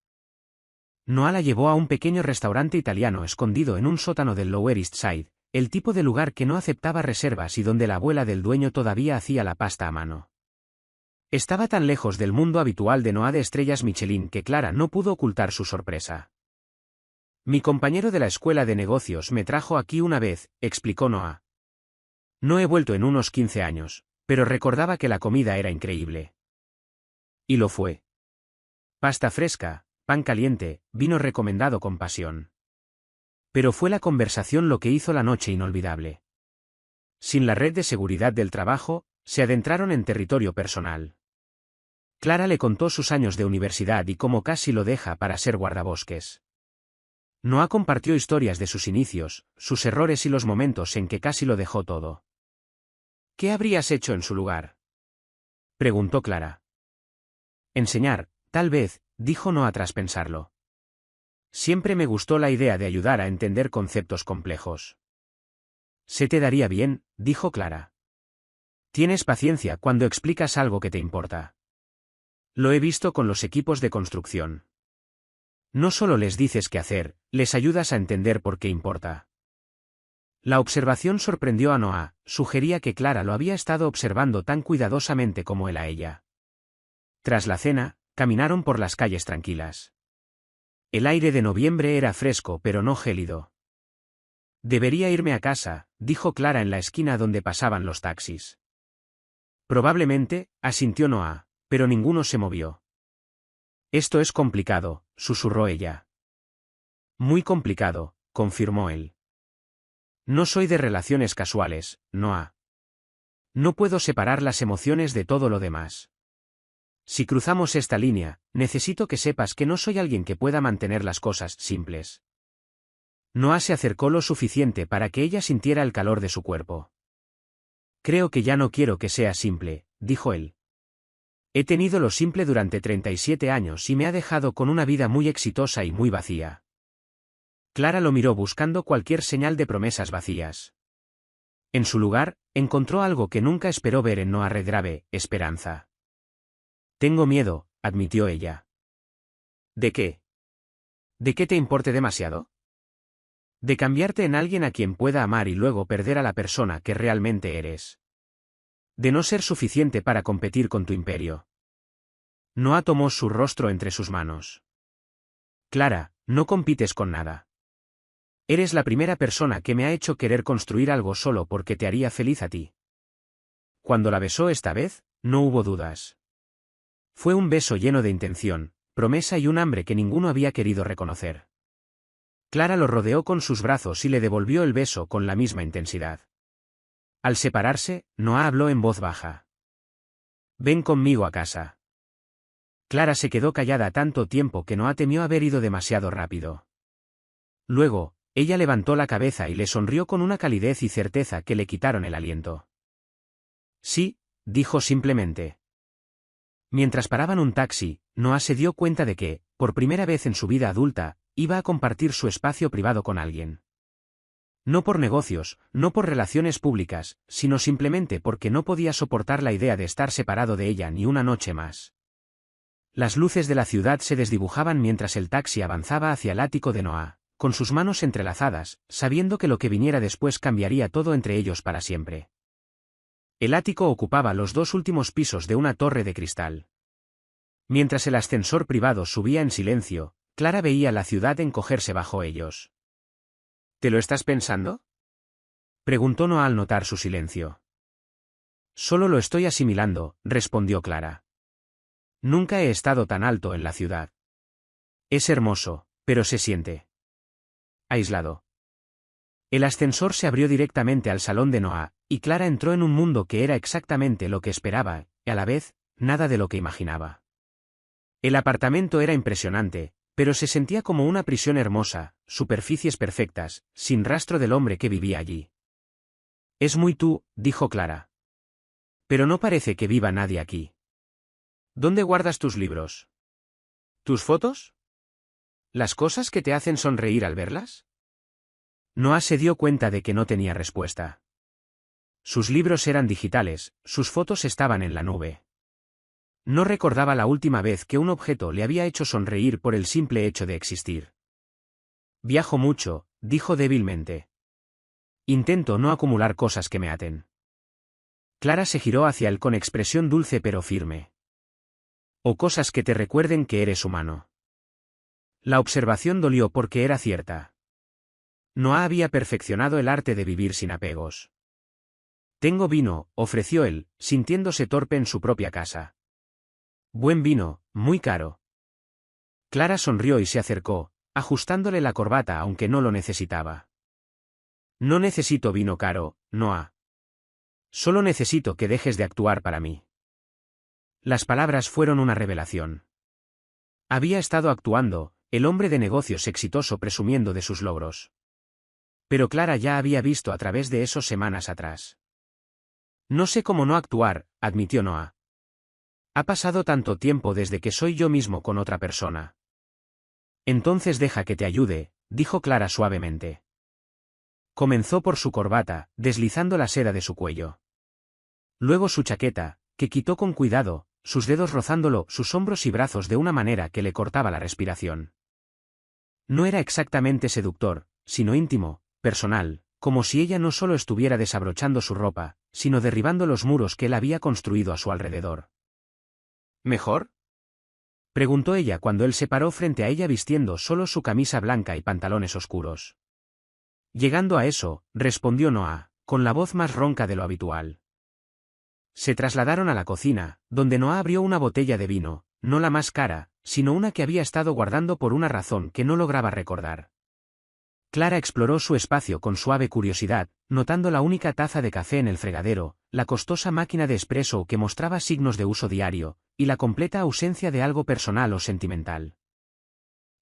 Noah la llevó a un pequeño restaurante italiano escondido en un sótano del Lower East Side, el tipo de lugar que no aceptaba reservas y donde la abuela del dueño todavía hacía la pasta a mano. Estaba tan lejos del mundo habitual de Noah de estrellas Michelin que Clara no pudo ocultar su sorpresa. «Mi compañero de la escuela de negocios me trajo aquí una vez», explicó Noah. «No he vuelto en unos 15 años, pero recordaba que la comida era increíble». Y lo fue. Pasta fresca, pan caliente, vino recomendado con pasión. Pero fue la conversación lo que hizo la noche inolvidable. Sin la red de seguridad del trabajo, se adentraron en territorio personal. Clara le contó sus años de universidad y cómo casi lo deja para ser guardabosques. Noah compartió historias de sus inicios, sus errores y los momentos en que casi lo dejó todo. «¿Qué habrías hecho en su lugar?», preguntó Clara. «Enseñar, tal vez», dijo Noah tras pensarlo. «Siempre me gustó la idea de ayudar a entender conceptos complejos». «Se te daría bien», dijo Clara. «Tienes paciencia cuando explicas algo que te importa. Lo he visto con los equipos de construcción. No solo les dices qué hacer, les ayudas a entender por qué importa». La observación sorprendió a Noah, sugería que Clara lo había estado observando tan cuidadosamente como él a ella. Tras la cena, caminaron por las calles tranquilas. El aire de noviembre era fresco pero no gélido. «Debería irme a casa», dijo Clara en la esquina donde pasaban los taxis. «Probablemente», asintió Noah, pero ninguno se movió. «Esto es complicado», susurró ella. «Muy complicado», confirmó él. «No soy de relaciones casuales, Noah. No puedo separar las emociones de todo lo demás. Si cruzamos esta línea, necesito que sepas que no soy alguien que pueda mantener las cosas simples». Noah se acercó lo suficiente para que ella sintiera el calor de su cuerpo. «Creo que ya no quiero que sea simple», dijo él. «He tenido lo simple durante 37 años y me ha dejado con una vida muy exitosa y muy vacía». Clara lo miró buscando cualquier señal de promesas vacías. En su lugar, encontró algo que nunca esperó ver en Noah Redgrave: esperanza. «Tengo miedo», admitió ella. «¿De qué? ¿De qué te importe demasiado? De cambiarte en alguien a quien pueda amar y luego perder a la persona que realmente eres. De no ser suficiente para competir con tu imperio». Noah tomó su rostro entre sus manos. «Clara, no compites con nada. Eres la primera persona que me ha hecho querer construir algo solo porque te haría feliz a ti». Cuando la besó esta vez, no hubo dudas. Fue un beso lleno de intención, promesa y un hambre que ninguno había querido reconocer. Clara lo rodeó con sus brazos y le devolvió el beso con la misma intensidad. Al separarse, Noah habló en voz baja. «Ven conmigo a casa». Clara se quedó callada tanto tiempo que Noah temió haber ido demasiado rápido. Luego, ella levantó la cabeza y le sonrió con una calidez y certeza que le quitaron el aliento. «Sí», dijo simplemente. Mientras paraban un taxi, Noah se dio cuenta de que, por primera vez en su vida adulta, iba a compartir su espacio privado con alguien. No por negocios, no por relaciones públicas, sino simplemente porque no podía soportar la idea de estar separado de ella ni una noche más. Las luces de la ciudad se desdibujaban mientras el taxi avanzaba hacia el ático de Noah, con sus manos entrelazadas, sabiendo que lo que viniera después cambiaría todo entre ellos para siempre. El ático ocupaba los 2 últimos pisos de una torre de cristal. Mientras el ascensor privado subía en silencio, Clara veía la ciudad encogerse bajo ellos. «¿Te lo estás pensando?», preguntó Noah al notar su silencio. «Solo lo estoy asimilando», respondió Clara. «Nunca he estado tan alto en la ciudad. Es hermoso, pero se siente aislado». El ascensor se abrió directamente al salón de Noah, y Clara entró en un mundo que era exactamente lo que esperaba, y a la vez, nada de lo que imaginaba. El apartamento era impresionante, pero se sentía como una prisión hermosa, superficies perfectas, sin rastro del hombre que vivía allí. Es muy tú, dijo Clara. Pero no parece que viva nadie aquí. ¿Dónde guardas tus libros? ¿Tus fotos? ¿Las cosas que te hacen sonreír al verlas? Noah se dio cuenta de que no tenía respuesta. Sus libros eran digitales, sus fotos estaban en la nube. No recordaba la última vez que un objeto le había hecho sonreír por el simple hecho de existir. Viajo mucho, dijo débilmente. Intento no acumular cosas que me aten. Clara se giró hacia él con expresión dulce pero firme. O cosas que te recuerden que eres humano. La observación dolió porque era cierta. Noah había perfeccionado el arte de vivir sin apegos. Tengo vino, ofreció él, sintiéndose torpe en su propia casa. Buen vino, muy caro. Clara sonrió y se acercó, ajustándole la corbata aunque no lo necesitaba. No necesito vino caro, Noah. Solo necesito que dejes de actuar para mí. Las palabras fueron una revelación. Había estado actuando, el hombre de negocios exitoso presumiendo de sus logros. Pero Clara ya había visto a través de eso semanas atrás. No sé cómo no actuar, admitió Noah. Ha pasado tanto tiempo desde que soy yo mismo con otra persona. Entonces deja que te ayude, dijo Clara suavemente. Comenzó por su corbata, deslizando la seda de su cuello. Luego su chaqueta, que quitó con cuidado, sus dedos rozándolo, sus hombros y brazos de una manera que le cortaba la respiración. No era exactamente seductor, sino íntimo, personal, como si ella no solo estuviera desabrochando su ropa, sino derribando los muros que él había construido a su alrededor. ¿Mejor? Preguntó ella cuando él se paró frente a ella vistiendo solo su camisa blanca y pantalones oscuros. Llegando a eso, respondió Noah, con la voz más ronca de lo habitual. Se trasladaron a la cocina, donde Noah abrió una botella de vino, no la más cara, sino una que había estado guardando por una razón que no lograba recordar. Clara exploró su espacio con suave curiosidad, notando la única taza de café en el fregadero, la costosa máquina de espresso que mostraba signos de uso diario, y la completa ausencia de algo personal o sentimental.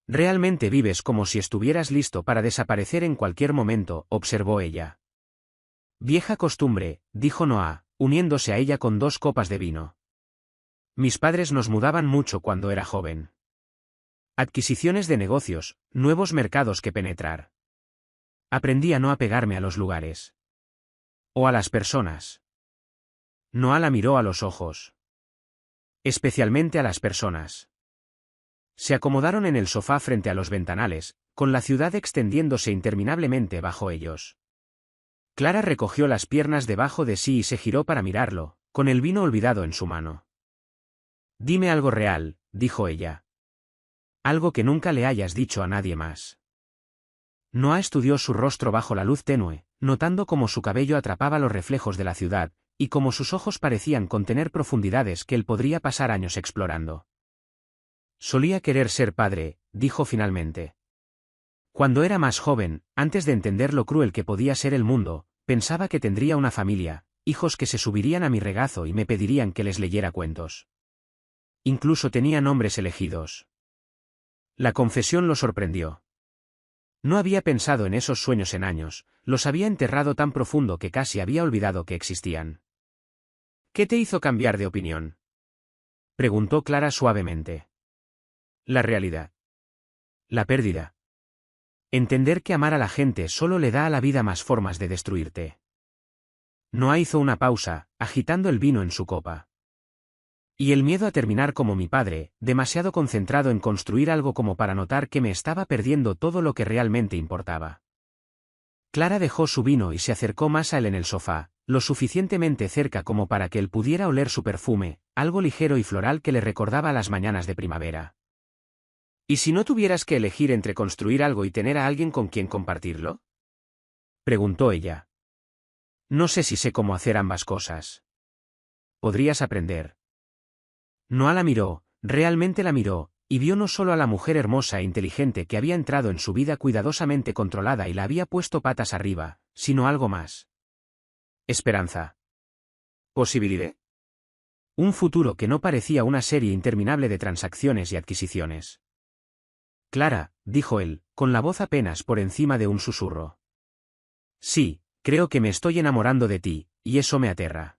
Realmente vives como si estuvieras listo para desaparecer en cualquier momento, observó ella. Vieja costumbre, dijo Noah, uniéndose a ella con 2 copas de vino. Mis padres nos mudaban mucho cuando era joven. Adquisiciones de negocios, nuevos mercados que penetrar. Aprendí a no apegarme a los lugares. O a las personas. Noah la miró a los ojos. Especialmente a las personas. Se acomodaron en el sofá frente a los ventanales, con la ciudad extendiéndose interminablemente bajo ellos. Clara recogió las piernas debajo de sí y se giró para mirarlo, con el vino olvidado en su mano. Dime algo real, dijo ella. Algo que nunca le hayas dicho a nadie más. Noah estudió su rostro bajo la luz tenue, notando cómo su cabello atrapaba los reflejos de la ciudad, y cómo sus ojos parecían contener profundidades que él podría pasar años explorando. Solía querer ser padre, dijo finalmente. Cuando era más joven, antes de entender lo cruel que podía ser el mundo, pensaba que tendría una familia, hijos que se subirían a mi regazo y me pedirían que les leyera cuentos. Incluso tenía nombres elegidos. La confesión lo sorprendió. No había pensado en esos sueños en años, los había enterrado tan profundo que casi había olvidado que existían. ¿Qué te hizo cambiar de opinión? Preguntó Clara suavemente. La realidad. La pérdida. Entender que amar a la gente solo le da a la vida más formas de destruirte. Noah hizo una pausa, agitando el vino en su copa. Y el miedo a terminar como mi padre, demasiado concentrado en construir algo como para notar que me estaba perdiendo todo lo que realmente importaba. Clara dejó su vino y se acercó más a él en el sofá, lo suficientemente cerca como para que él pudiera oler su perfume, algo ligero y floral que le recordaba las mañanas de primavera. ¿Y si no tuvieras que elegir entre construir algo y tener a alguien con quien compartirlo? Preguntó ella. No sé si sé cómo hacer ambas cosas. Podrías aprender. Noah la miró, realmente la miró, y vio no solo a la mujer hermosa e inteligente que había entrado en su vida cuidadosamente controlada y la había puesto patas arriba, sino algo más. Esperanza. Posibilidad. Un futuro que no parecía una serie interminable de transacciones y adquisiciones. Clara, dijo él, con la voz apenas por encima de un susurro. Sí, creo que me estoy enamorando de ti, y eso me aterra.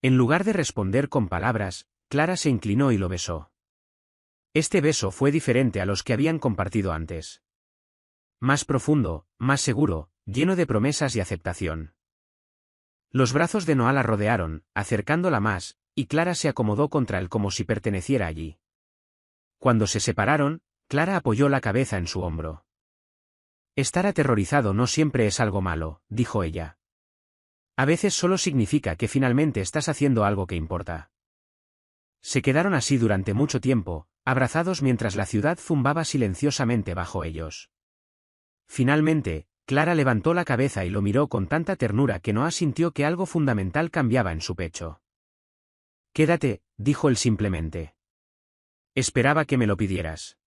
En lugar de responder con palabras, Clara se inclinó y lo besó. Este beso fue diferente a los que habían compartido antes. Más profundo, más seguro, lleno de promesas y aceptación. Los brazos de Noah la rodearon, acercándola más, y Clara se acomodó contra él como si perteneciera allí. Cuando se separaron, Clara apoyó la cabeza en su hombro. Estar aterrorizado no siempre es algo malo, dijo ella. A veces solo significa que finalmente estás haciendo algo que importa. Se quedaron así durante mucho tiempo, abrazados mientras la ciudad zumbaba silenciosamente bajo ellos. Finalmente, Clara levantó la cabeza y lo miró con tanta ternura que Noah sintió que algo fundamental cambiaba en su pecho. Quédate, dijo él simplemente. Esperaba que me lo pidieras.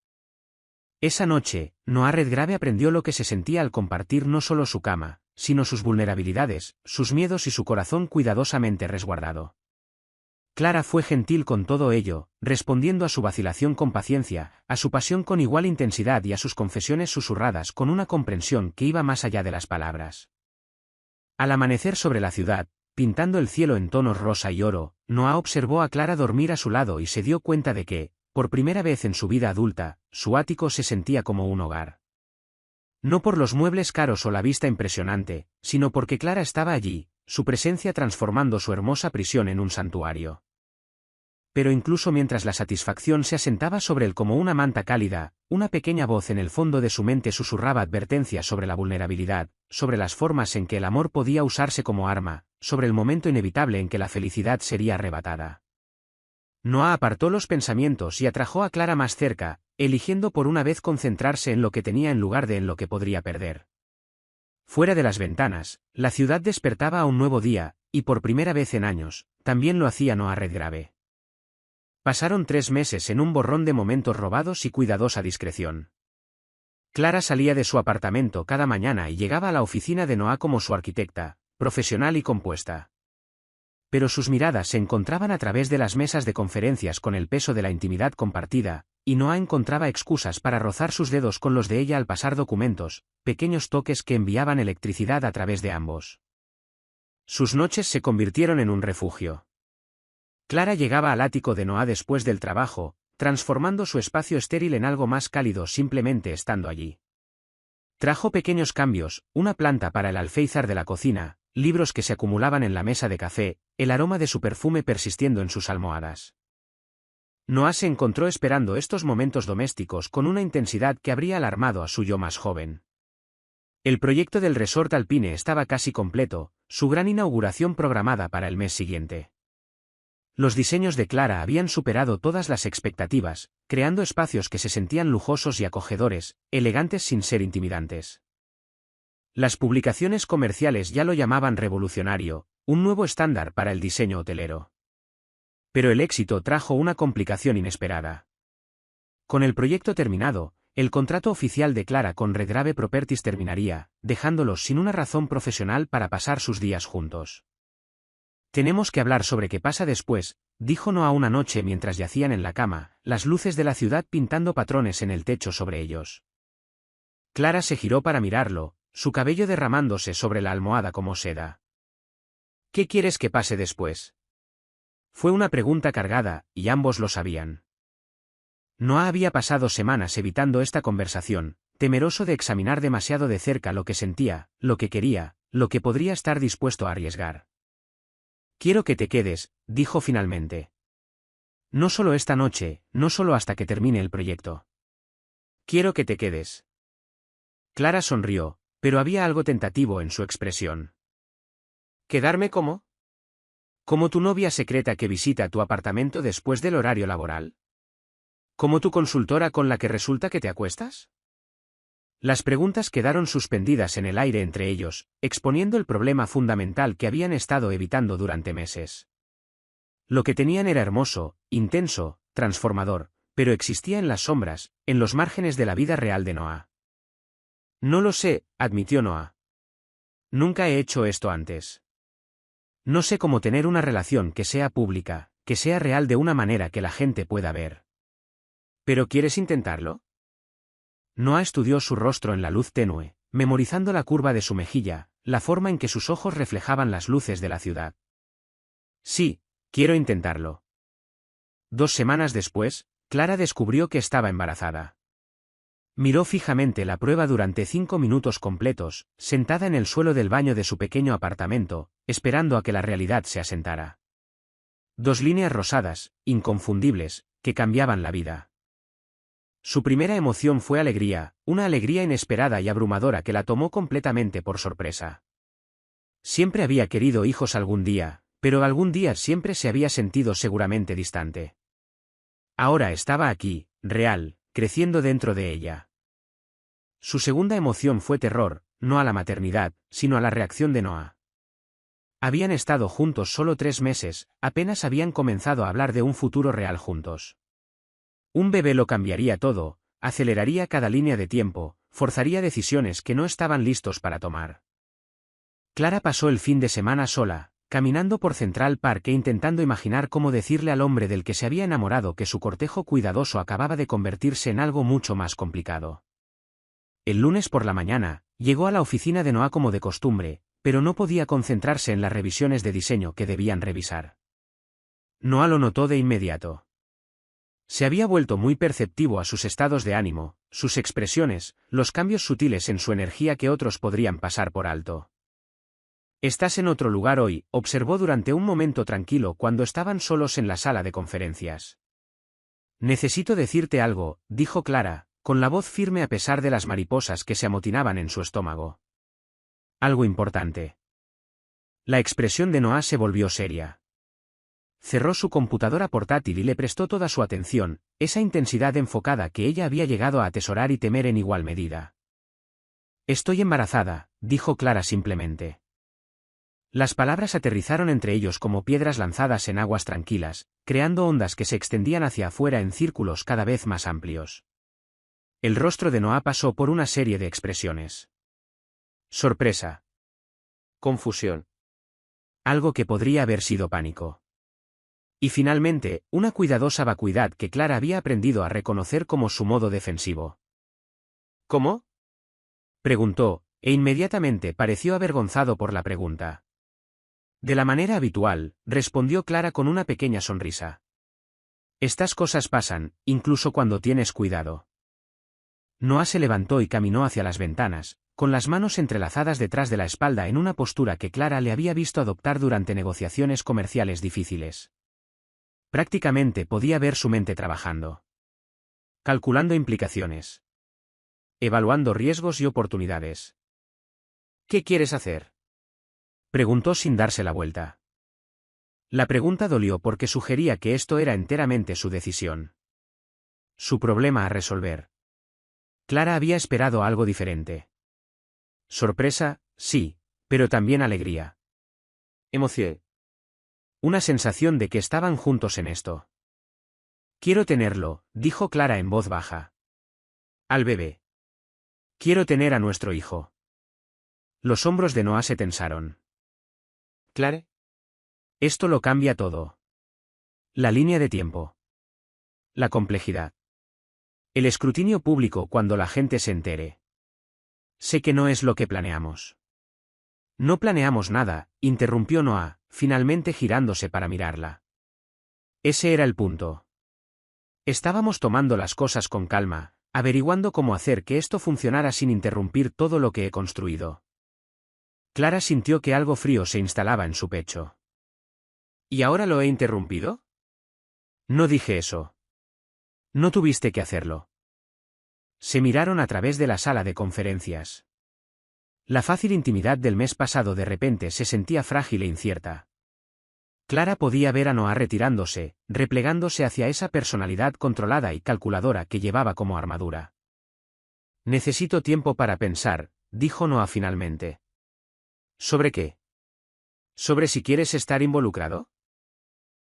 Esa noche, Noah Redgrave aprendió lo que se sentía al compartir no solo su cama, sino sus vulnerabilidades, sus miedos y su corazón cuidadosamente resguardado. Clara fue gentil con todo ello, respondiendo a su vacilación con paciencia, a su pasión con igual intensidad y a sus confesiones susurradas con una comprensión que iba más allá de las palabras. Al amanecer sobre la ciudad, pintando el cielo en tonos rosa y oro, Noah observó a Clara dormir a su lado y se dio cuenta de que, por primera vez en su vida adulta, su ático se sentía como un hogar. No por los muebles caros o la vista impresionante, sino porque Clara estaba allí, su presencia transformando su hermosa prisión en un santuario. Pero incluso mientras la satisfacción se asentaba sobre él como una manta cálida, una pequeña voz en el fondo de su mente susurraba advertencias sobre la vulnerabilidad, sobre las formas en que el amor podía usarse como arma, sobre el momento inevitable en que la felicidad sería arrebatada. Noah apartó los pensamientos y atrajo a Clara más cerca, eligiendo por una vez concentrarse en lo que tenía en lugar de en lo que podría perder. Fuera de las ventanas, la ciudad despertaba a un nuevo día, y por primera vez en años, también lo hacía Noah Redgrave. Pasaron 3 meses en un borrón de momentos robados y cuidadosa discreción. Clara salía de su apartamento cada mañana y llegaba a la oficina de Noah como su arquitecta, profesional y compuesta. Pero sus miradas se encontraban a través de las mesas de conferencias con el peso de la intimidad compartida, y Noah encontraba excusas para rozar sus dedos con los de ella al pasar documentos, pequeños toques que enviaban electricidad a través de ambos. Sus noches se convirtieron en un refugio. Clara llegaba al ático de Noah después del trabajo, transformando su espacio estéril en algo más cálido simplemente estando allí. Trajo pequeños cambios, una planta para el alféizar de la cocina, libros que se acumulaban en la mesa de café, el aroma de su perfume persistiendo en sus almohadas. Noah se encontró esperando estos momentos domésticos con una intensidad que habría alarmado a su yo más joven. El proyecto del resort alpine estaba casi completo, su gran inauguración programada para el mes siguiente. Los diseños de Clara habían superado todas las expectativas, creando espacios que se sentían lujosos y acogedores, elegantes sin ser intimidantes. Las publicaciones comerciales ya lo llamaban revolucionario, un nuevo estándar para el diseño hotelero. Pero el éxito trajo una complicación inesperada. Con el proyecto terminado, el contrato oficial de Clara con Redgrave Properties terminaría, dejándolos sin una razón profesional para pasar sus días juntos. Tenemos que hablar sobre qué pasa después, dijo Noah una noche mientras yacían en la cama, las luces de la ciudad pintando patrones en el techo sobre ellos. Clara se giró para mirarlo, su cabello derramándose sobre la almohada como seda. ¿Qué quieres que pase después? Fue una pregunta cargada, y ambos lo sabían. Noah había pasado semanas evitando esta conversación, temeroso de examinar demasiado de cerca lo que sentía, lo que quería, lo que podría estar dispuesto a arriesgar. Quiero que te quedes, dijo finalmente. No solo esta noche, no solo hasta que termine el proyecto. Quiero que te quedes. Clara sonrió, pero había algo tentativo en su expresión. ¿Quedarme cómo? ¿Como tu novia secreta que visita tu apartamento después del horario laboral? ¿Como tu consultora con la que resulta que te acuestas? Las preguntas quedaron suspendidas en el aire entre ellos, exponiendo el problema fundamental que habían estado evitando durante meses. Lo que tenían era hermoso, intenso, transformador, pero existía en las sombras, en los márgenes de la vida real de Noah. No lo sé, admitió Noah. Nunca he hecho esto antes. No sé cómo tener una relación que sea pública, que sea real de una manera que la gente pueda ver. ¿Pero quieres intentarlo? Noah estudió su rostro en la luz tenue, memorizando la curva de su mejilla, la forma en que sus ojos reflejaban las luces de la ciudad. Sí, quiero intentarlo. 2 semanas después, Clara descubrió que estaba embarazada. Miró fijamente la prueba durante 5 minutos completos, sentada en el suelo del baño de su pequeño apartamento, esperando a que la realidad se asentara. 2 líneas rosadas, inconfundibles, que cambiaban la vida. Su primera emoción fue alegría, una alegría inesperada y abrumadora que la tomó completamente por sorpresa. Siempre había querido hijos algún día, pero algún día siempre se había sentido seguramente distante. Ahora estaba aquí, real, creciendo dentro de ella. Su segunda emoción fue terror, no a la maternidad, sino a la reacción de Noah. Habían estado juntos solo 3 meses, apenas habían comenzado a hablar de un futuro real juntos. Un bebé lo cambiaría todo, aceleraría cada línea de tiempo, forzaría decisiones que no estaban listos para tomar. Clara pasó el fin de semana sola, caminando por Central Park e intentando imaginar cómo decirle al hombre del que se había enamorado que su cortejo cuidadoso acababa de convertirse en algo mucho más complicado. El lunes por la mañana, llegó a la oficina de Noah como de costumbre, pero no podía concentrarse en las revisiones de diseño que debían revisar. Noah lo notó de inmediato. Se había vuelto muy perceptivo a sus estados de ánimo, sus expresiones, los cambios sutiles en su energía que otros podrían pasar por alto. «Estás en otro lugar hoy», observó durante un momento tranquilo cuando estaban solos en la sala de conferencias. «Necesito decirte algo», dijo Clara, con la voz firme a pesar de las mariposas que se amotinaban en su estómago. «Algo importante». La expresión de Noah se volvió seria. Cerró su computadora portátil y le prestó toda su atención, esa intensidad enfocada que ella había llegado a atesorar y temer en igual medida. «Estoy embarazada», dijo Clara simplemente. Las palabras aterrizaron entre ellos como piedras lanzadas en aguas tranquilas, creando ondas que se extendían hacia afuera en círculos cada vez más amplios. El rostro de Noah pasó por una serie de expresiones. Sorpresa. Confusión. Algo que podría haber sido pánico. Y finalmente, una cuidadosa vacuidad que Clara había aprendido a reconocer como su modo defensivo. ¿Cómo?, preguntó, e inmediatamente pareció avergonzado por la pregunta. De la manera habitual, respondió Clara con una pequeña sonrisa. Estas cosas pasan, incluso cuando tienes cuidado. Noah se levantó y caminó hacia las ventanas, con las manos entrelazadas detrás de la espalda en una postura que Clara le había visto adoptar durante negociaciones comerciales difíciles. Prácticamente podía ver su mente trabajando. Calculando implicaciones. Evaluando riesgos y oportunidades. ¿Qué quieres hacer?, preguntó sin darse la vuelta. La pregunta dolió porque sugería que esto era enteramente su decisión. Su problema a resolver. Clara había esperado algo diferente. Sorpresa, sí, pero también alegría. Emoción. Una sensación de que estaban juntos en esto. Quiero tenerlo, dijo Clara en voz baja. Al bebé. Quiero tener a nuestro hijo. Los hombros de Noah se tensaron. ¿Clare? Esto lo cambia todo. La línea de tiempo. La complejidad. El escrutinio público cuando la gente se entere. Sé que no es lo que planeamos. No planeamos nada, interrumpió Noah, finalmente girándose para mirarla. Ese era el punto. Estábamos tomando las cosas con calma, averiguando cómo hacer que esto funcionara sin interrumpir todo lo que he construido. Clara sintió que algo frío se instalaba en su pecho. ¿Y ahora lo he interrumpido? No dije eso. No tuviste que hacerlo. Se miraron a través de la sala de conferencias. La fácil intimidad del mes pasado de repente se sentía frágil e incierta. Clara podía ver a Noah retirándose, replegándose hacia esa personalidad controlada y calculadora que llevaba como armadura. Necesito tiempo para pensar, dijo Noah finalmente. ¿Sobre qué? ¿Sobre si quieres estar involucrado?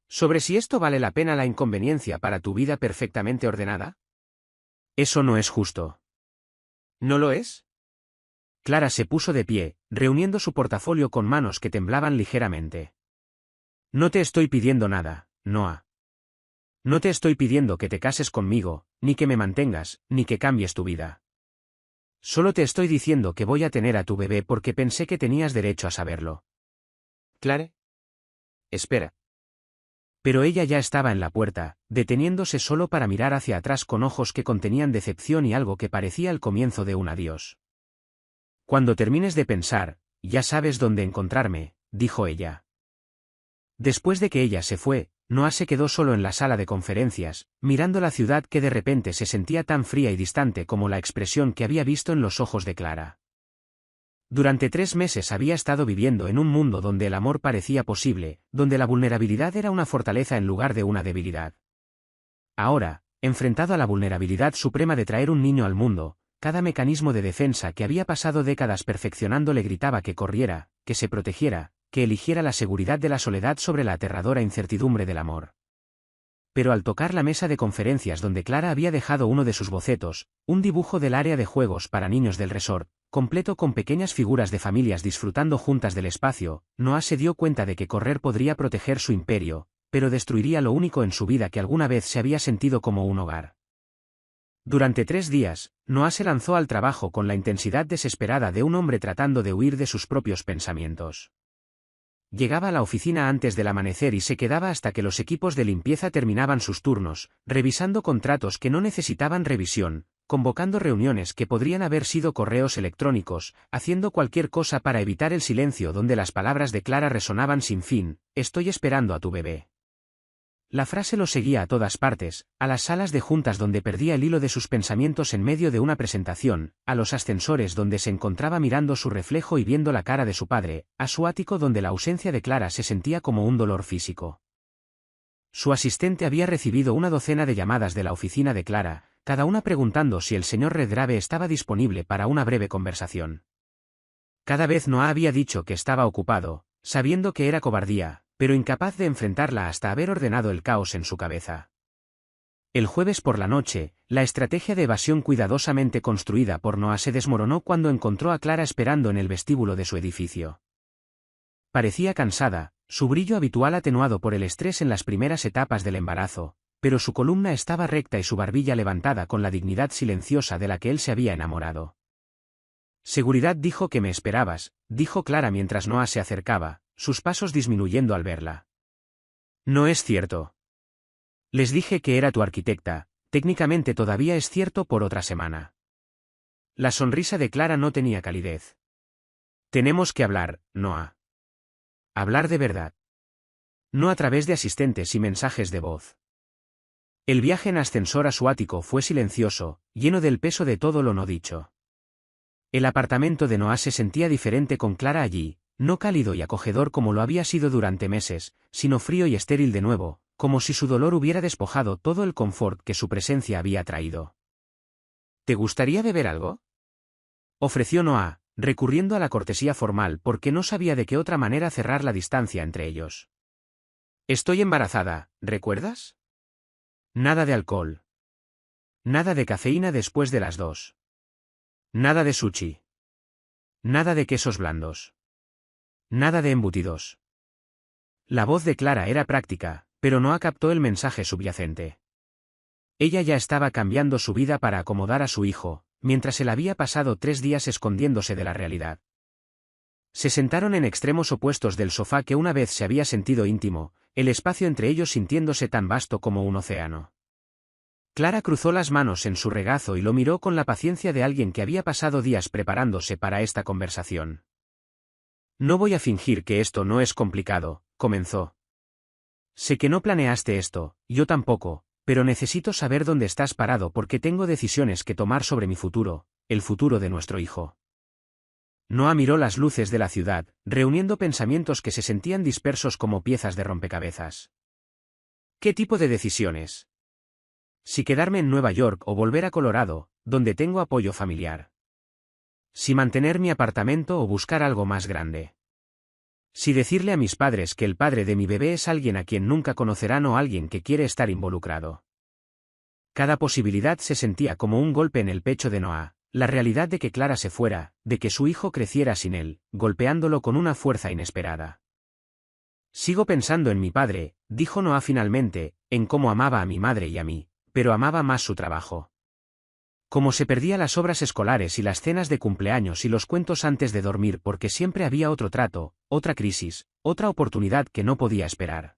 ¿Sobre si esto vale la pena la inconveniencia para tu vida perfectamente ordenada? Eso no es justo. ¿No lo es? Clara se puso de pie, reuniendo su portafolio con manos que temblaban ligeramente. No te estoy pidiendo nada, Noah. No te estoy pidiendo que te cases conmigo, ni que me mantengas, ni que cambies tu vida. Solo te estoy diciendo que voy a tener a tu bebé porque pensé que tenías derecho a saberlo. Clare. Espera. Pero ella ya estaba en la puerta, deteniéndose solo para mirar hacia atrás con ojos que contenían decepción y algo que parecía el comienzo de un adiós. Cuando termines de pensar, ya sabes dónde encontrarme, dijo ella. Después de que ella se fue, Noah se quedó solo en la sala de conferencias, mirando la ciudad que de repente se sentía tan fría y distante como la expresión que había visto en los ojos de Clara. Durante 3 meses había estado viviendo en un mundo donde el amor parecía posible, donde la vulnerabilidad era una fortaleza en lugar de una debilidad. Ahora, enfrentado a la vulnerabilidad suprema de traer un niño al mundo, cada mecanismo de defensa que había pasado décadas perfeccionando le gritaba que corriera, que se protegiera, que eligiera la seguridad de la soledad sobre la aterradora incertidumbre del amor. Pero al tocar la mesa de conferencias donde Clara había dejado uno de sus bocetos, un dibujo del área de juegos para niños del resort, completo con pequeñas figuras de familias disfrutando juntas del espacio, Noah se dio cuenta de que correr podría proteger su imperio, pero destruiría lo único en su vida que alguna vez se había sentido como un hogar. Durante 3 días, Noah se lanzó al trabajo con la intensidad desesperada de un hombre tratando de huir de sus propios pensamientos. Llegaba a la oficina antes del amanecer y se quedaba hasta que los equipos de limpieza terminaban sus turnos, revisando contratos que no necesitaban revisión, convocando reuniones que podrían haber sido correos electrónicos, haciendo cualquier cosa para evitar el silencio donde las palabras de Clara resonaban sin fin: estoy esperando a tu bebé. La frase lo seguía a todas partes, a las salas de juntas donde perdía el hilo de sus pensamientos en medio de una presentación, a los ascensores donde se encontraba mirando su reflejo y viendo la cara de su padre, a su ático donde la ausencia de Clara se sentía como un dolor físico. Su asistente había recibido una docena de llamadas de la oficina de Clara, cada una preguntando si el señor Redgrave estaba disponible para una breve conversación. Cada vez Noah había dicho que estaba ocupado, sabiendo que era cobardía, pero incapaz de enfrentarla hasta haber ordenado el caos en su cabeza. El jueves por la noche, la estrategia de evasión cuidadosamente construida por Noah se desmoronó cuando encontró a Clara esperando en el vestíbulo de su edificio. Parecía cansada, su brillo habitual atenuado por el estrés en las primeras etapas del embarazo, pero su columna estaba recta y su barbilla levantada con la dignidad silenciosa de la que él se había enamorado. Seguridad dijo que me esperabas, dijo Clara mientras Noah se acercaba, sus pasos disminuyendo al verla. No es cierto. Les dije que era tu arquitecta, técnicamente todavía es cierto por otra semana. La sonrisa de Clara no tenía calidez. Tenemos que hablar, Noah. Hablar de verdad. No a través de asistentes y mensajes de voz. El viaje en ascensor a su ático fue silencioso, lleno del peso de todo lo no dicho. El apartamento de Noah se sentía diferente con Clara allí, no cálido y acogedor como lo había sido durante meses, sino frío y estéril de nuevo, como si su dolor hubiera despojado todo el confort que su presencia había traído. ¿Te gustaría beber algo?, ofreció Noah, recurriendo a la cortesía formal porque no sabía de qué otra manera cerrar la distancia entre ellos. Estoy embarazada, ¿recuerdas? Nada de alcohol. Nada de cafeína después de las 2. Nada de sushi. Nada de quesos blandos. Nada de embutidos. La voz de Clara era práctica, pero Noah captó el mensaje subyacente. Ella ya estaba cambiando su vida para acomodar a su hijo, mientras él había pasado 3 días escondiéndose de la realidad. Se sentaron en extremos opuestos del sofá que una vez se había sentido íntimo, el espacio entre ellos sintiéndose tan vasto como un océano. Clara cruzó las manos en su regazo y lo miró con la paciencia de alguien que había pasado días preparándose para esta conversación. No voy a fingir que esto no es complicado, comenzó. Sé que no planeaste esto, yo tampoco, pero necesito saber dónde estás parado porque tengo decisiones que tomar sobre mi futuro, el futuro de nuestro hijo. Noah miró las luces de la ciudad, reuniendo pensamientos que se sentían dispersos como piezas de rompecabezas. ¿Qué tipo de decisiones? Si quedarme en Nueva York o volver a Colorado, donde tengo apoyo familiar. Si mantener mi apartamento o buscar algo más grande. Si decirle a mis padres que el padre de mi bebé es alguien a quien nunca conocerán o alguien que quiere estar involucrado. Cada posibilidad se sentía como un golpe en el pecho de Noah, la realidad de que Clara se fuera, de que su hijo creciera sin él, golpeándolo con una fuerza inesperada. Sigo pensando en mi padre, dijo Noah finalmente, en cómo amaba a mi madre y a mí, pero amaba más su trabajo. Cómo se perdía las obras escolares y las cenas de cumpleaños y los cuentos antes de dormir porque siempre había otro trato, otra crisis, otra oportunidad que no podía esperar.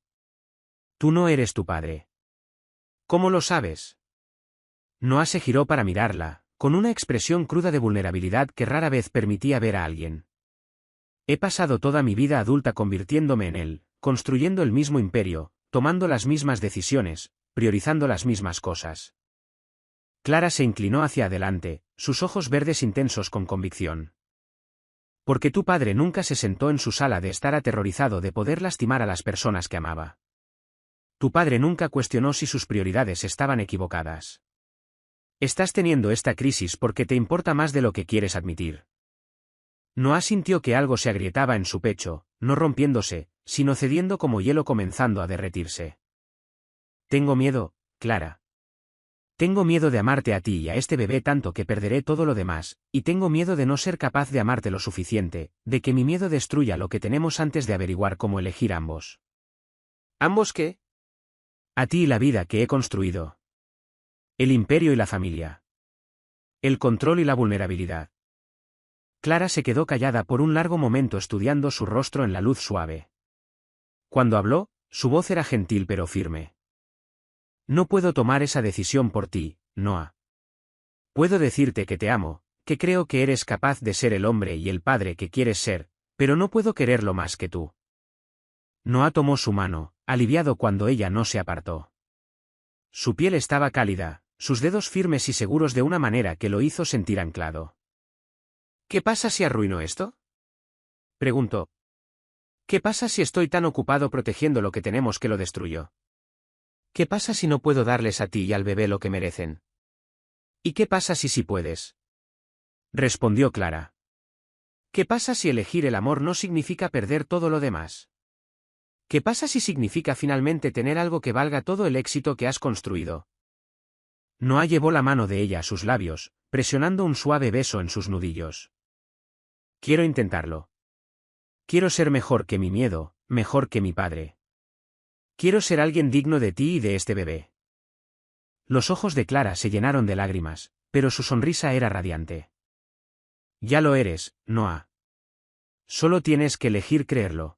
Tú no eres tu padre. ¿Cómo lo sabes? Noah se giró para mirarla, con una expresión cruda de vulnerabilidad que rara vez permitía ver a alguien. He pasado toda mi vida adulta convirtiéndome en él, construyendo el mismo imperio, tomando las mismas decisiones, priorizando las mismas cosas. Clara se inclinó hacia adelante, sus ojos verdes intensos con convicción. Porque tu padre nunca se sentó en su sala de estar aterrorizado de poder lastimar a las personas que amaba. Tu padre nunca cuestionó si sus prioridades estaban equivocadas. Estás teniendo esta crisis porque te importa más de lo que quieres admitir. Noah sintió que algo se agrietaba en su pecho, no rompiéndose, sino cediendo como hielo comenzando a derretirse. Tengo miedo, Clara. Tengo miedo de amarte a ti y a este bebé tanto que perderé todo lo demás, y tengo miedo de no ser capaz de amarte lo suficiente, de que mi miedo destruya lo que tenemos antes de averiguar cómo elegir ambos. ¿Ambos qué? A ti y la vida que he construido. El imperio y la familia. El control y la vulnerabilidad. Clara se quedó callada por un largo momento estudiando su rostro en la luz suave. Cuando habló, su voz era gentil pero firme. No puedo tomar esa decisión por ti, Noah. Puedo decirte que te amo, que creo que eres capaz de ser el hombre y el padre que quieres ser, pero no puedo quererlo más que tú. Noah tomó su mano, aliviado cuando ella no se apartó. Su piel estaba cálida, sus dedos firmes y seguros de una manera que lo hizo sentir anclado. ¿Qué pasa si arruino esto? Preguntó. ¿Qué pasa si estoy tan ocupado protegiendo lo que tenemos que lo destruyo? ¿Qué pasa si no puedo darles a ti y al bebé lo que merecen? ¿Y qué pasa si sí puedes? Respondió Clara. ¿Qué pasa si elegir el amor no significa perder todo lo demás? ¿Qué pasa si significa finalmente tener algo que valga todo el éxito que has construido? Noah llevó la mano de ella a sus labios, presionando un suave beso en sus nudillos. Quiero intentarlo. Quiero ser mejor que mi miedo, mejor que mi padre. Quiero ser alguien digno de ti y de este bebé. Los ojos de Clara se llenaron de lágrimas, pero su sonrisa era radiante. Ya lo eres, Noah. Solo tienes que elegir creerlo.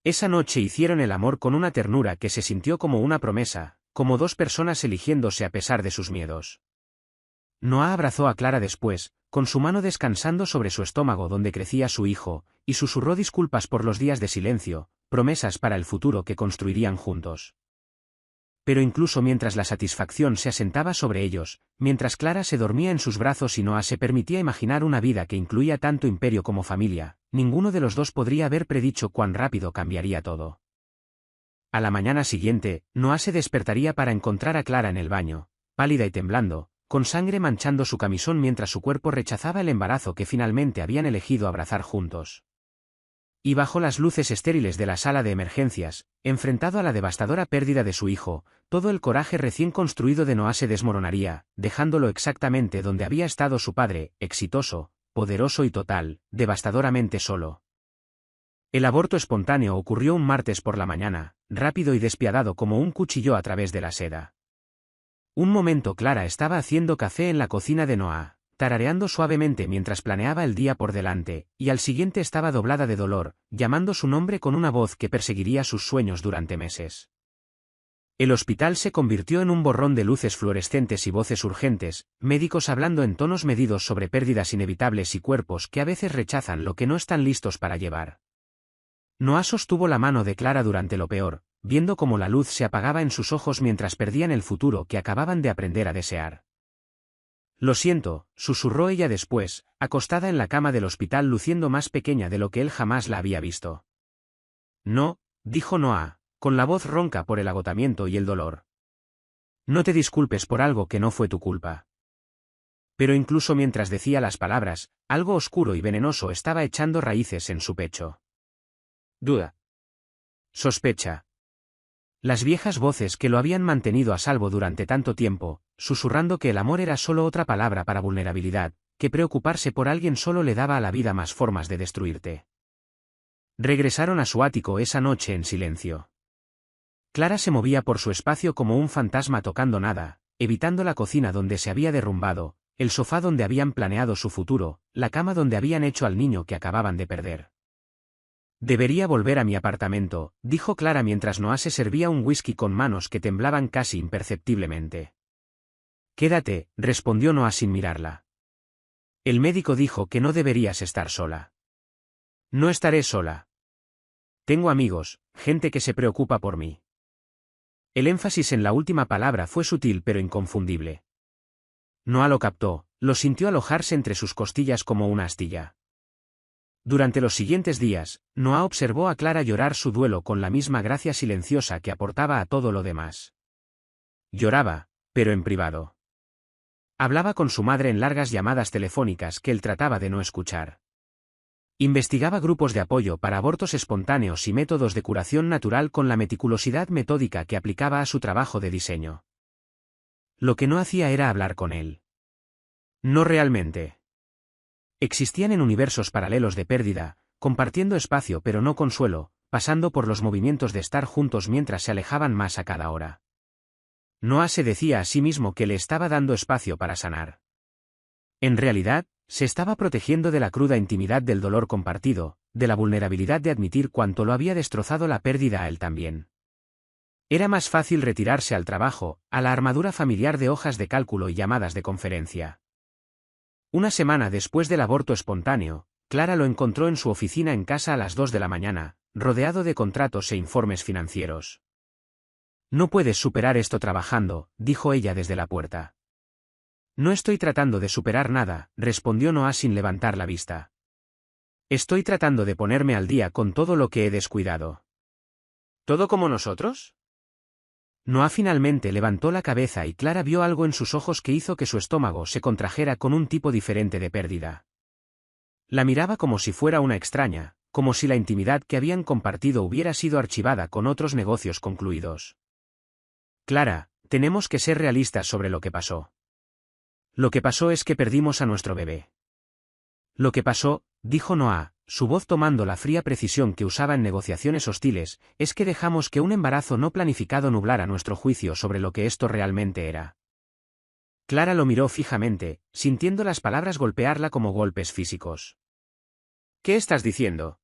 Esa noche hicieron el amor con una ternura que se sintió como una promesa, como dos personas eligiéndose a pesar de sus miedos. Noah abrazó a Clara después, con su mano descansando sobre su estómago donde crecía su hijo, y susurró disculpas por los días de silencio, promesas para el futuro que construirían juntos. Pero incluso mientras la satisfacción se asentaba sobre ellos, mientras Clara se dormía en sus brazos y Noah se permitía imaginar una vida que incluía tanto imperio como familia, ninguno de los dos podría haber predicho cuán rápido cambiaría todo. A la mañana siguiente, Noah se despertaría para encontrar a Clara en el baño, pálida y temblando, con sangre manchando su camisón mientras su cuerpo rechazaba el embarazo que finalmente habían elegido abrazar juntos. Y bajo las luces estériles de la sala de emergencias, enfrentado a la devastadora pérdida de su hijo, todo el coraje recién construido de Noah se desmoronaría, dejándolo exactamente donde había estado su padre, exitoso, poderoso y total, devastadoramente solo. El aborto espontáneo ocurrió un martes por la mañana, rápido y despiadado como un cuchillo a través de la seda. Un momento Clara estaba haciendo café en la cocina de Noah, tarareando suavemente mientras planeaba el día por delante, y al siguiente estaba doblada de dolor, llamando su nombre con una voz que perseguiría sus sueños durante meses. El hospital se convirtió en un borrón de luces fluorescentes y voces urgentes, médicos hablando en tonos medidos sobre pérdidas inevitables y cuerpos que a veces rechazan lo que no están listos para llevar. Noah sostuvo la mano de Clara durante lo peor, viendo cómo la luz se apagaba en sus ojos mientras perdían el futuro que acababan de aprender a desear. Lo siento, susurró ella después, acostada en la cama del hospital luciendo más pequeña de lo que él jamás la había visto. No, dijo Noah, con la voz ronca por el agotamiento y el dolor. No te disculpes por algo que no fue tu culpa. Pero incluso mientras decía las palabras, algo oscuro y venenoso estaba echando raíces en su pecho. Duda. Sospecha. Las viejas voces que lo habían mantenido a salvo durante tanto tiempo, susurrando que el amor era solo otra palabra para vulnerabilidad, que preocuparse por alguien solo le daba a la vida más formas de destruirte. Regresaron a su ático esa noche en silencio. Clara se movía por su espacio como un fantasma tocando nada, evitando la cocina donde se había derrumbado, el sofá donde habían planeado su futuro, la cama donde habían hecho al niño que acababan de perder. Debería volver a mi apartamento, dijo Clara mientras Noah se servía un whisky con manos que temblaban casi imperceptiblemente. Quédate, respondió Noah sin mirarla. El médico dijo que no deberías estar sola. No estaré sola. Tengo amigos, gente que se preocupa por mí. El énfasis en la última palabra fue sutil pero inconfundible. Noah lo captó, lo sintió alojarse entre sus costillas como una astilla. Durante los siguientes días, Noah observó a Clara llorar su duelo con la misma gracia silenciosa que aportaba a todo lo demás. Lloraba, pero en privado. Hablaba con su madre en largas llamadas telefónicas que él trataba de no escuchar. Investigaba grupos de apoyo para abortos espontáneos y métodos de curación natural con la meticulosidad metódica que aplicaba a su trabajo de diseño. Lo que no hacía era hablar con él. No realmente. Existían en universos paralelos de pérdida, compartiendo espacio pero no consuelo, pasando por los movimientos de estar juntos mientras se alejaban más a cada hora. Noah se decía a sí mismo que le estaba dando espacio para sanar. En realidad, se estaba protegiendo de la cruda intimidad del dolor compartido, de la vulnerabilidad de admitir cuánto lo había destrozado la pérdida a él también. Era más fácil retirarse al trabajo, a la armadura familiar de hojas de cálculo y llamadas de conferencia. Una semana después del aborto espontáneo, Clara lo encontró en su oficina en casa a las 2 de la mañana, rodeado de contratos e informes financieros. No puedes superar esto trabajando, dijo ella desde la puerta. No estoy tratando de superar nada, respondió Noah sin levantar la vista. Estoy tratando de ponerme al día con todo lo que he descuidado. ¿Todo como nosotros? Noah finalmente levantó la cabeza y Clara vio algo en sus ojos que hizo que su estómago se contrajera con un tipo diferente de pérdida. La miraba como si fuera una extraña, como si la intimidad que habían compartido hubiera sido archivada con otros negocios concluidos. Clara, tenemos que ser realistas sobre lo que pasó. Lo que pasó es que perdimos a nuestro bebé. Lo que pasó, dijo Noah, su voz tomando la fría precisión que usaba en negociaciones hostiles, es que dejamos que un embarazo no planificado nublara nuestro juicio sobre lo que esto realmente era. Clara lo miró fijamente, sintiendo las palabras golpearla como golpes físicos. ¿Qué estás diciendo?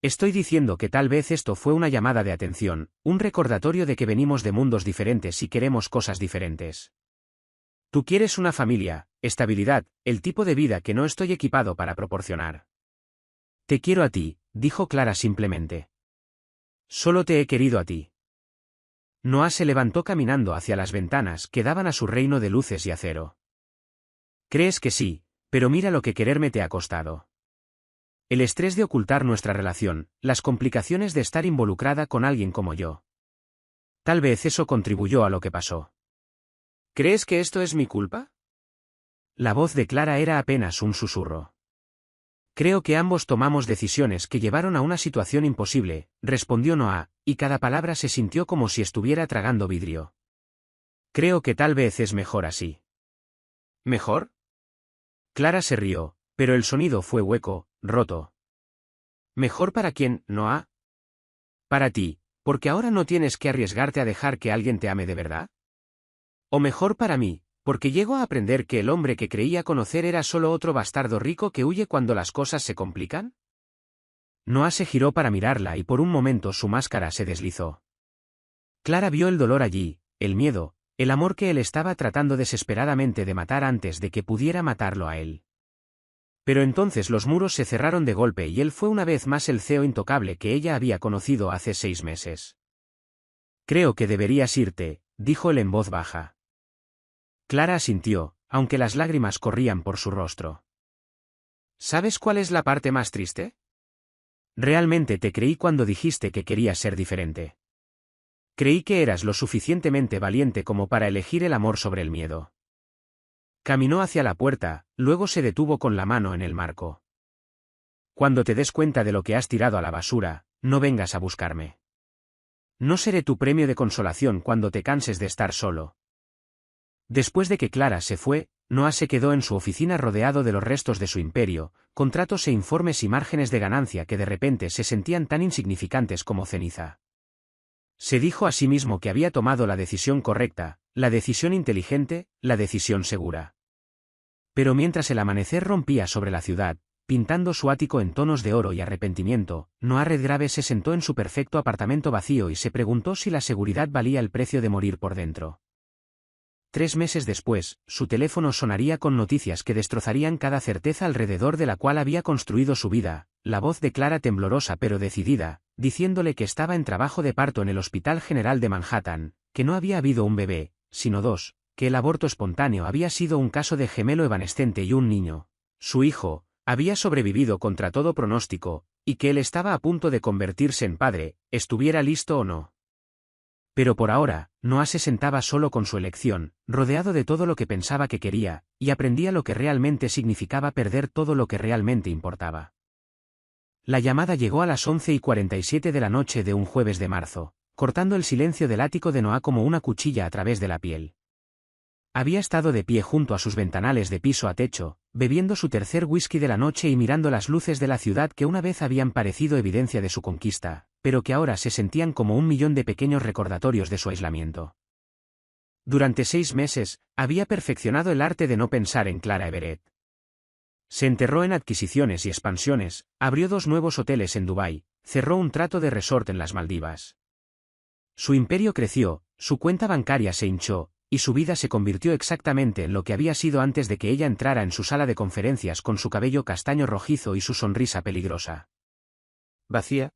Estoy diciendo que tal vez esto fue una llamada de atención, un recordatorio de que venimos de mundos diferentes y queremos cosas diferentes. Tú quieres una familia, estabilidad, el tipo de vida que no estoy equipado para proporcionar. Te quiero a ti, dijo Clara simplemente. Solo te he querido a ti. Noah se levantó caminando hacia las ventanas que daban a su reino de luces y acero. Crees que sí, pero mira lo que quererme te ha costado. El estrés de ocultar nuestra relación, las complicaciones de estar involucrada con alguien como yo. Tal vez eso contribuyó a lo que pasó. ¿Crees que esto es mi culpa? La voz de Clara era apenas un susurro. Creo que ambos tomamos decisiones que llevaron a una situación imposible, respondió Noah, y cada palabra se sintió como si estuviera tragando vidrio. Creo que tal vez es mejor así. ¿Mejor? Clara se rió, pero el sonido fue hueco, roto. ¿Mejor para quién, Noah? Para ti, porque ahora no tienes que arriesgarte a dejar que alguien te ame de verdad. ¿O mejor para mí, porque llego a aprender que el hombre que creía conocer era solo otro bastardo rico que huye cuando las cosas se complican? Noah se giró para mirarla y por un momento su máscara se deslizó. Clara vio el dolor allí, el miedo, el amor que él estaba tratando desesperadamente de matar antes de que pudiera matarlo a él. Pero entonces los muros se cerraron de golpe y él fue una vez más el CEO intocable que ella había conocido hace 6 meses. Creo que deberías irte, dijo él en voz baja. Clara asintió, aunque las lágrimas corrían por su rostro. ¿Sabes cuál es la parte más triste? Realmente te creí cuando dijiste que querías ser diferente. Creí que eras lo suficientemente valiente como para elegir el amor sobre el miedo. Caminó hacia la puerta, luego se detuvo con la mano en el marco. Cuando te des cuenta de lo que has tirado a la basura, no vengas a buscarme. No seré tu premio de consolación cuando te canses de estar solo. Después de que Clara se fue, Noah se quedó en su oficina rodeado de los restos de su imperio, contratos e informes y márgenes de ganancia que de repente se sentían tan insignificantes como ceniza. Se dijo a sí mismo que había tomado la decisión correcta, la decisión inteligente, la decisión segura. Pero mientras el amanecer rompía sobre la ciudad, pintando su ático en tonos de oro y arrepentimiento, Noah Redgrave se sentó en su perfecto apartamento vacío y se preguntó si la seguridad valía el precio de morir por dentro. 3 meses después, su teléfono sonaría con noticias que destrozarían cada certeza alrededor de la cual había construido su vida, la voz de Clara temblorosa pero decidida, diciéndole que estaba en trabajo de parto en el Hospital General de Manhattan, que no había habido un bebé, sino 2, que el aborto espontáneo había sido un caso de gemelo evanescente y un niño, su hijo, había sobrevivido contra todo pronóstico, y que él estaba a punto de convertirse en padre, estuviera listo o no. Pero por ahora, Noah se sentaba solo con su elección, rodeado de todo lo que pensaba que quería, y aprendía lo que realmente significaba perder todo lo que realmente importaba. La llamada llegó a las 11:47 de la noche de un jueves de marzo, cortando el silencio del ático de Noah como una cuchilla a través de la piel. Había estado de pie junto a sus ventanales de piso a techo, bebiendo su tercer whisky de la noche y mirando las luces de la ciudad que una vez habían parecido evidencia de su conquista, pero que ahora se sentían como 1.000.000 de pequeños recordatorios de su aislamiento. Durante 6 meses, había perfeccionado el arte de no pensar en Clara Everett. Se enterró en adquisiciones y expansiones, abrió 2 nuevos hoteles en Dubái, cerró un trato de resort en las Maldivas. Su imperio creció, su cuenta bancaria se hinchó, y su vida se convirtió exactamente en lo que había sido antes de que ella entrara en su sala de conferencias con su cabello castaño rojizo y su sonrisa peligrosa. ¿Vacía?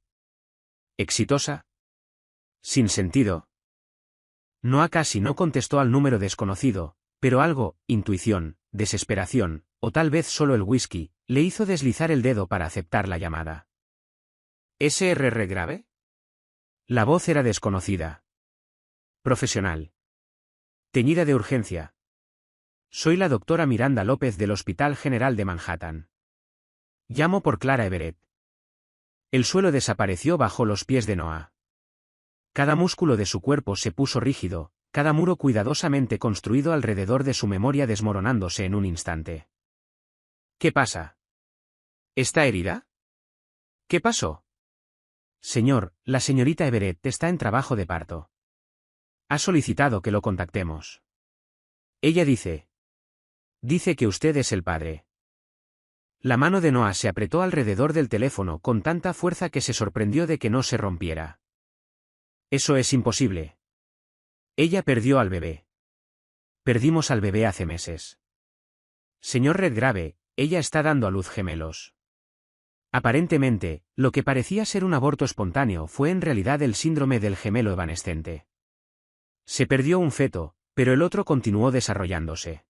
¿Exitosa? ¿Sin sentido? Noah casi no contestó al número desconocido, pero algo, intuición, desesperación, o tal vez solo el whisky, le hizo deslizar el dedo para aceptar la llamada. ¿S.R. Redgrave? La voz era desconocida. Profesional. Teñida de urgencia. Soy la doctora Miranda López del Hospital General de Manhattan. Llamo por Clara Everett. El suelo desapareció bajo los pies de Noah. Cada músculo de su cuerpo se puso rígido, cada muro cuidadosamente construido alrededor de su memoria desmoronándose en un instante. ¿Qué pasa? ¿Está herida? ¿Qué pasó? Señor, la señorita Everett está en trabajo de parto. Ha solicitado que lo contactemos. Ella dice. Dice que usted es el padre. La mano de Noah se apretó alrededor del teléfono con tanta fuerza que se sorprendió de que no se rompiera. Eso es imposible. Ella perdió al bebé. Perdimos al bebé hace meses. Señor Redgrave, ella está dando a luz gemelos. Aparentemente, lo que parecía ser un aborto espontáneo fue en realidad el síndrome del gemelo evanescente. Se perdió un feto, pero el otro continuó desarrollándose.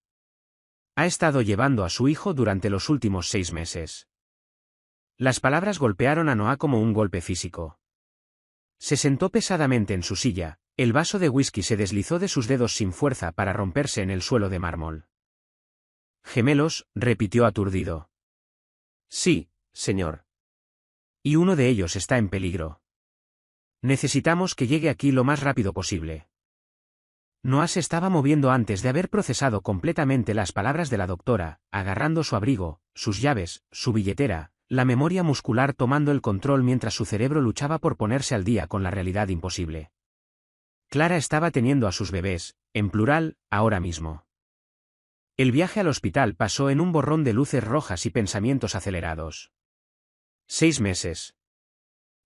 Ha estado llevando a su hijo durante los últimos 6 meses. Las palabras golpearon a Noah como un golpe físico. Se sentó pesadamente en su silla, el vaso de whisky se deslizó de sus dedos sin fuerza para romperse en el suelo de mármol. Gemelos, repitió aturdido. Sí, señor. Y uno de ellos está en peligro. Necesitamos que llegue aquí lo más rápido posible. Noah se estaba moviendo antes de haber procesado completamente las palabras de la doctora, agarrando su abrigo, sus llaves, su billetera, la memoria muscular tomando el control mientras su cerebro luchaba por ponerse al día con la realidad imposible. Clara estaba teniendo a sus bebés, en plural, ahora mismo. El viaje al hospital pasó en un borrón de luces rojas y pensamientos acelerados. 6 meses.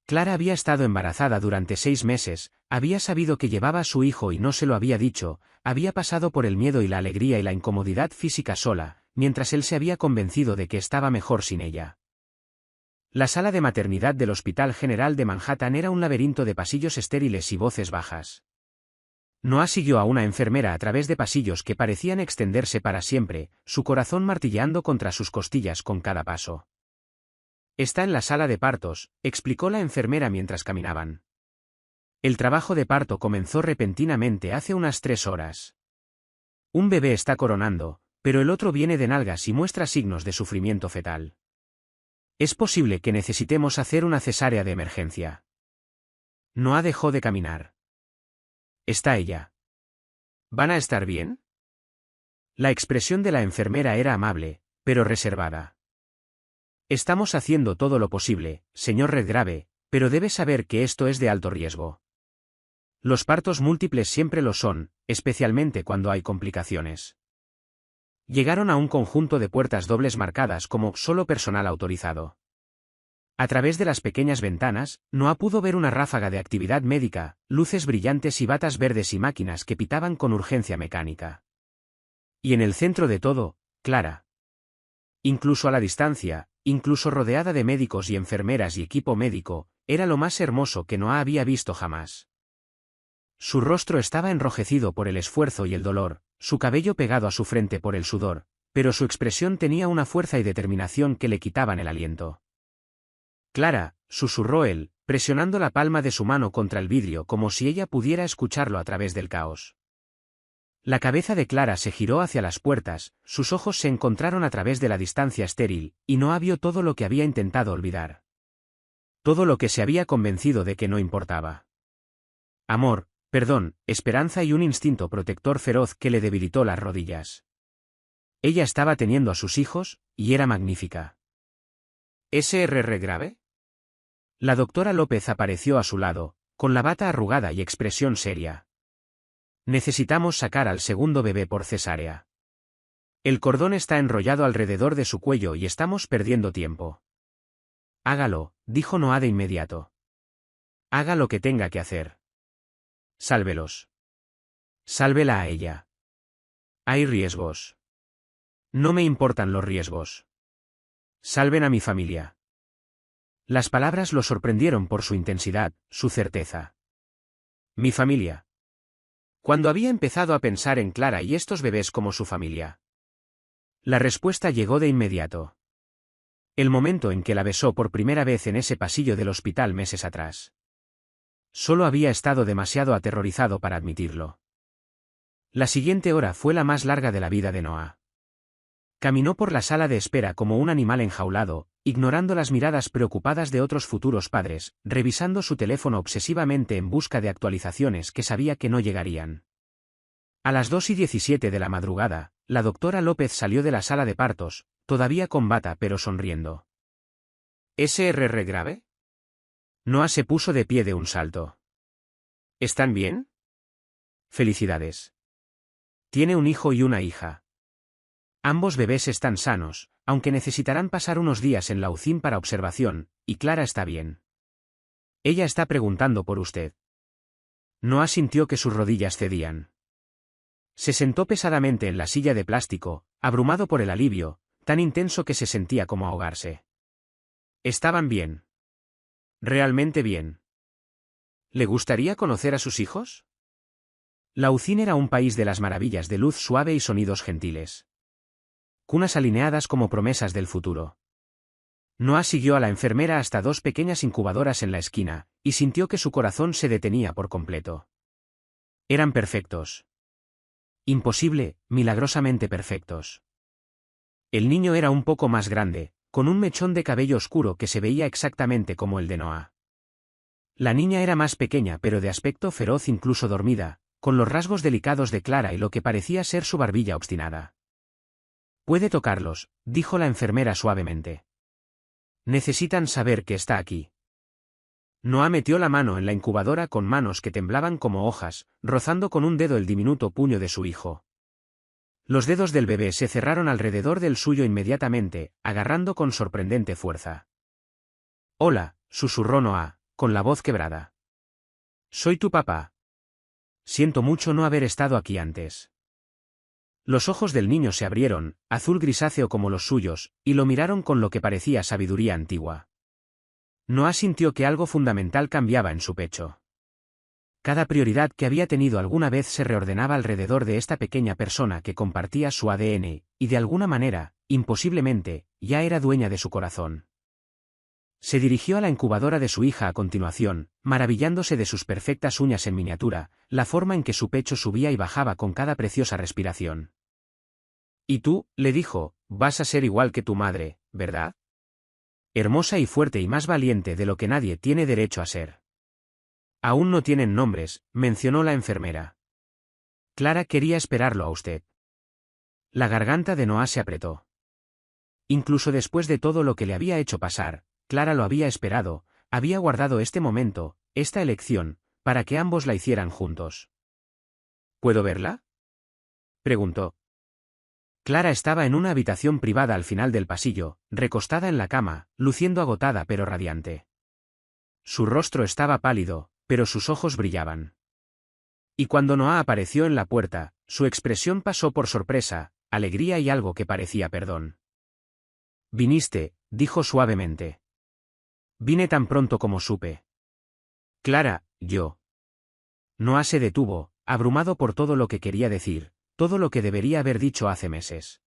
Clara había estado embarazada durante 6 meses, había sabido que llevaba a su hijo y no se lo había dicho, había pasado por el miedo y la alegría y la incomodidad física sola, mientras él se había convencido de que estaba mejor sin ella. La sala de maternidad del Hospital General de Manhattan era un laberinto de pasillos estériles y voces bajas. Noah siguió a una enfermera a través de pasillos que parecían extenderse para siempre, su corazón martilleando contra sus costillas con cada paso. Está en la sala de partos, explicó la enfermera mientras caminaban. El trabajo de parto comenzó repentinamente hace unas 3 horas. Un bebé está coronando, pero el otro viene de nalgas y muestra signos de sufrimiento fetal. Es posible que necesitemos hacer una cesárea de emergencia. Noah dejó de caminar. ¿Está ella? ¿Van a estar bien? La expresión de la enfermera era amable, pero reservada. Estamos haciendo todo lo posible, señor Redgrave, pero debe saber que esto es de alto riesgo. Los partos múltiples siempre lo son, especialmente cuando hay complicaciones. Llegaron a un conjunto de puertas dobles marcadas como solo personal autorizado. A través de las pequeñas ventanas, Noah pudo ver una ráfaga de actividad médica, luces brillantes y batas verdes y máquinas que pitaban con urgencia mecánica. Y en el centro de todo, Clara. Incluso a la distancia, incluso rodeada de médicos y enfermeras y equipo médico, era lo más hermoso que Noah había visto jamás. Su rostro estaba enrojecido por el esfuerzo y el dolor, su cabello pegado a su frente por el sudor, pero su expresión tenía una fuerza y determinación que le quitaban el aliento. Clara, susurró él, presionando la palma de su mano contra el vidrio como si ella pudiera escucharlo a través del caos. La cabeza de Clara se giró hacia las puertas, sus ojos se encontraron a través de la distancia estéril, y Noah vio todo lo que había intentado olvidar. Todo lo que se había convencido de que no importaba. Amor, perdón, esperanza y un instinto protector feroz que le debilitó las rodillas. Ella estaba teniendo a sus hijos, y era magnífica. ¿SR grave? La doctora López apareció a su lado, con la bata arrugada y expresión seria. Necesitamos sacar al segundo bebé por cesárea. El cordón está enrollado alrededor de su cuello y estamos perdiendo tiempo. Hágalo, dijo Noah de inmediato. Haga lo que tenga que hacer. Sálvelos. Sálvela a ella. Hay riesgos. No me importan los riesgos. Salven a mi familia. Las palabras lo sorprendieron por su intensidad, su certeza. Mi familia. Cuando había empezado a pensar en Clara y estos bebés como su familia. La respuesta llegó de inmediato. El momento en que la besó por primera vez en ese pasillo del hospital meses atrás. Solo había estado demasiado aterrorizado para admitirlo. La siguiente hora fue la más larga de la vida de Noah. Caminó por la sala de espera como un animal enjaulado, ignorando las miradas preocupadas de otros futuros padres, revisando su teléfono obsesivamente en busca de actualizaciones que sabía que no llegarían. A las 2:17 de la madrugada, la doctora López salió de la sala de partos, todavía con bata pero sonriendo. ¿SR grave? Noah se puso de pie de un salto. ¿Están bien? Felicidades. Tiene un hijo y una hija. Ambos bebés están sanos, aunque necesitarán pasar unos días en la UCI para observación, y Clara está bien. Ella está preguntando por usted. Noah sintió que sus rodillas cedían. Se sentó pesadamente en la silla de plástico, abrumado por el alivio, tan intenso que se sentía como ahogarse. Estaban bien. Realmente bien. ¿Le gustaría conocer a sus hijos? La UCI era un país de las maravillas de luz suave y sonidos gentiles. Cunas alineadas como promesas del futuro. Noah siguió a la enfermera hasta dos pequeñas incubadoras en la esquina, y sintió que su corazón se detenía por completo. Eran perfectos. Imposible, milagrosamente perfectos. El niño era un poco más grande, con un mechón de cabello oscuro que se veía exactamente como el de Noah. La niña era más pequeña pero de aspecto feroz incluso dormida, con los rasgos delicados de Clara y lo que parecía ser su barbilla obstinada. Puede tocarlos, dijo la enfermera suavemente. Necesitan saber que está aquí. Noah metió la mano en la incubadora con manos que temblaban como hojas, rozando con un dedo el diminuto puño de su hijo. Los dedos del bebé se cerraron alrededor del suyo inmediatamente, agarrando con sorprendente fuerza. Hola, susurró Noah, con la voz quebrada. Soy tu papá. Siento mucho no haber estado aquí antes. Los ojos del niño se abrieron, azul grisáceo como los suyos, y lo miraron con lo que parecía sabiduría antigua. Noah sintió que algo fundamental cambiaba en su pecho. Cada prioridad que había tenido alguna vez se reordenaba alrededor de esta pequeña persona que compartía su ADN, y de alguna manera, imposiblemente, ya era dueña de su corazón. Se dirigió a la incubadora de su hija a continuación, maravillándose de sus perfectas uñas en miniatura, la forma en que su pecho subía y bajaba con cada preciosa respiración. Y tú, le dijo, vas a ser igual que tu madre, ¿verdad? Hermosa y fuerte y más valiente de lo que nadie tiene derecho a ser. Aún no tienen nombres, mencionó la enfermera. Clara quería esperarlo a usted. La garganta de Noah se apretó. Incluso después de todo lo que le había hecho pasar, Clara lo había esperado, había guardado este momento, esta elección, para que ambos la hicieran juntos. ¿Puedo verla?, preguntó. Clara estaba en una habitación privada al final del pasillo, recostada en la cama, luciendo agotada pero radiante. Su rostro estaba pálido, pero sus ojos brillaban. Y cuando Noah apareció en la puerta, su expresión pasó por sorpresa, alegría y algo que parecía perdón. «Viniste», dijo suavemente. «Vine tan pronto como supe». «Clara, yo». Noah se detuvo, abrumado por todo lo que quería decir, todo lo que debería haber dicho hace meses.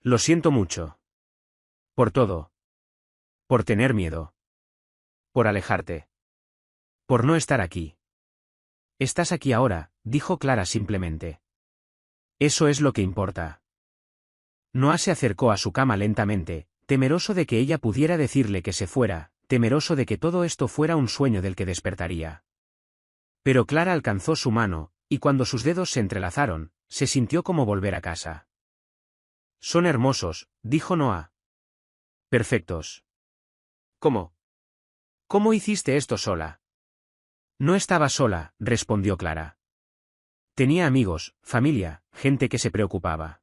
«Lo siento mucho. Por todo. Por tener miedo. Por alejarte. Por no estar aquí». «Estás aquí ahora», dijo Clara simplemente. «Eso es lo que importa». Noah se acercó a su cama lentamente, temeroso de que ella pudiera decirle que se fuera, temeroso de que todo esto fuera un sueño del que despertaría. Pero Clara alcanzó su mano, y cuando sus dedos se entrelazaron, se sintió como volver a casa. «Son hermosos», dijo Noah. «Perfectos». «¿Cómo? ¿Cómo hiciste esto sola?» «No estaba sola», respondió Clara. «Tenía amigos, familia, gente que se preocupaba».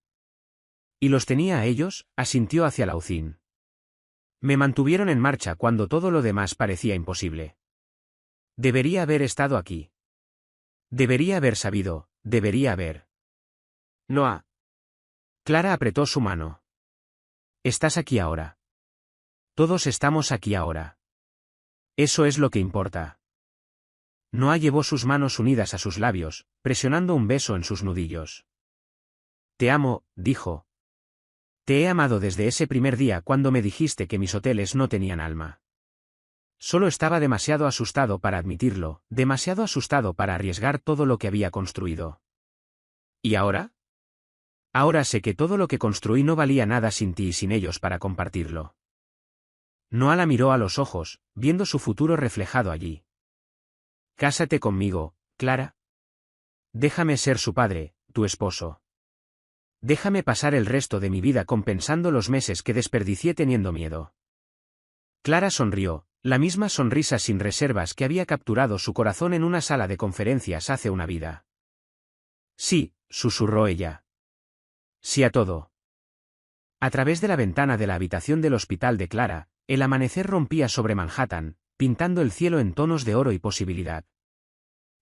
«¿Y los tenía a ellos?», asintió hacia Laucín. «Me mantuvieron en marcha cuando todo lo demás parecía imposible. Debería haber estado aquí. Debería haber sabido, debería haber». «Noah». Clara apretó su mano. «Estás aquí ahora. Todos estamos aquí ahora. Eso es lo que importa». Noah llevó sus manos unidas a sus labios, presionando un beso en sus nudillos. «Te amo», dijo. «Te he amado desde ese primer día cuando me dijiste que mis hoteles no tenían alma. Solo estaba demasiado asustado para admitirlo, demasiado asustado para arriesgar todo lo que había construido. ¿Y ahora? Ahora sé que todo lo que construí no valía nada sin ti y sin ellos para compartirlo». Noah la miró a los ojos, viendo su futuro reflejado allí. «Cásate conmigo, Clara. Déjame ser su padre, tu esposo. Déjame pasar el resto de mi vida compensando los meses que desperdicié teniendo miedo». Clara sonrió, la misma sonrisa sin reservas que había capturado su corazón en una sala de conferencias hace una vida. «Sí», susurró ella. «Sí a todo». A través de la ventana de la habitación del hospital de Clara, el amanecer rompía sobre Manhattan, pintando el cielo en tonos de oro y posibilidad.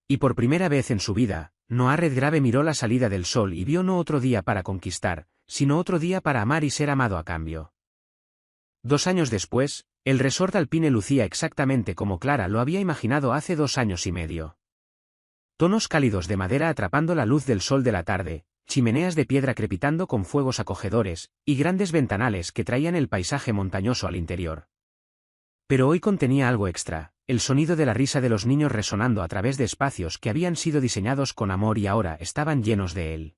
Y por primera vez en su vida, Noah Redgrave miró la salida del sol y vio no otro día para conquistar, sino otro día para amar y ser amado a cambio. 2 años después, el resort alpine lucía exactamente como Clara lo había imaginado hace 2 años y medio. Tonos cálidos de madera atrapando la luz del sol de la tarde, chimeneas de piedra crepitando con fuegos acogedores, y grandes ventanales que traían el paisaje montañoso al interior. Pero hoy contenía algo extra, el sonido de la risa de los niños resonando a través de espacios que habían sido diseñados con amor y ahora estaban llenos de él.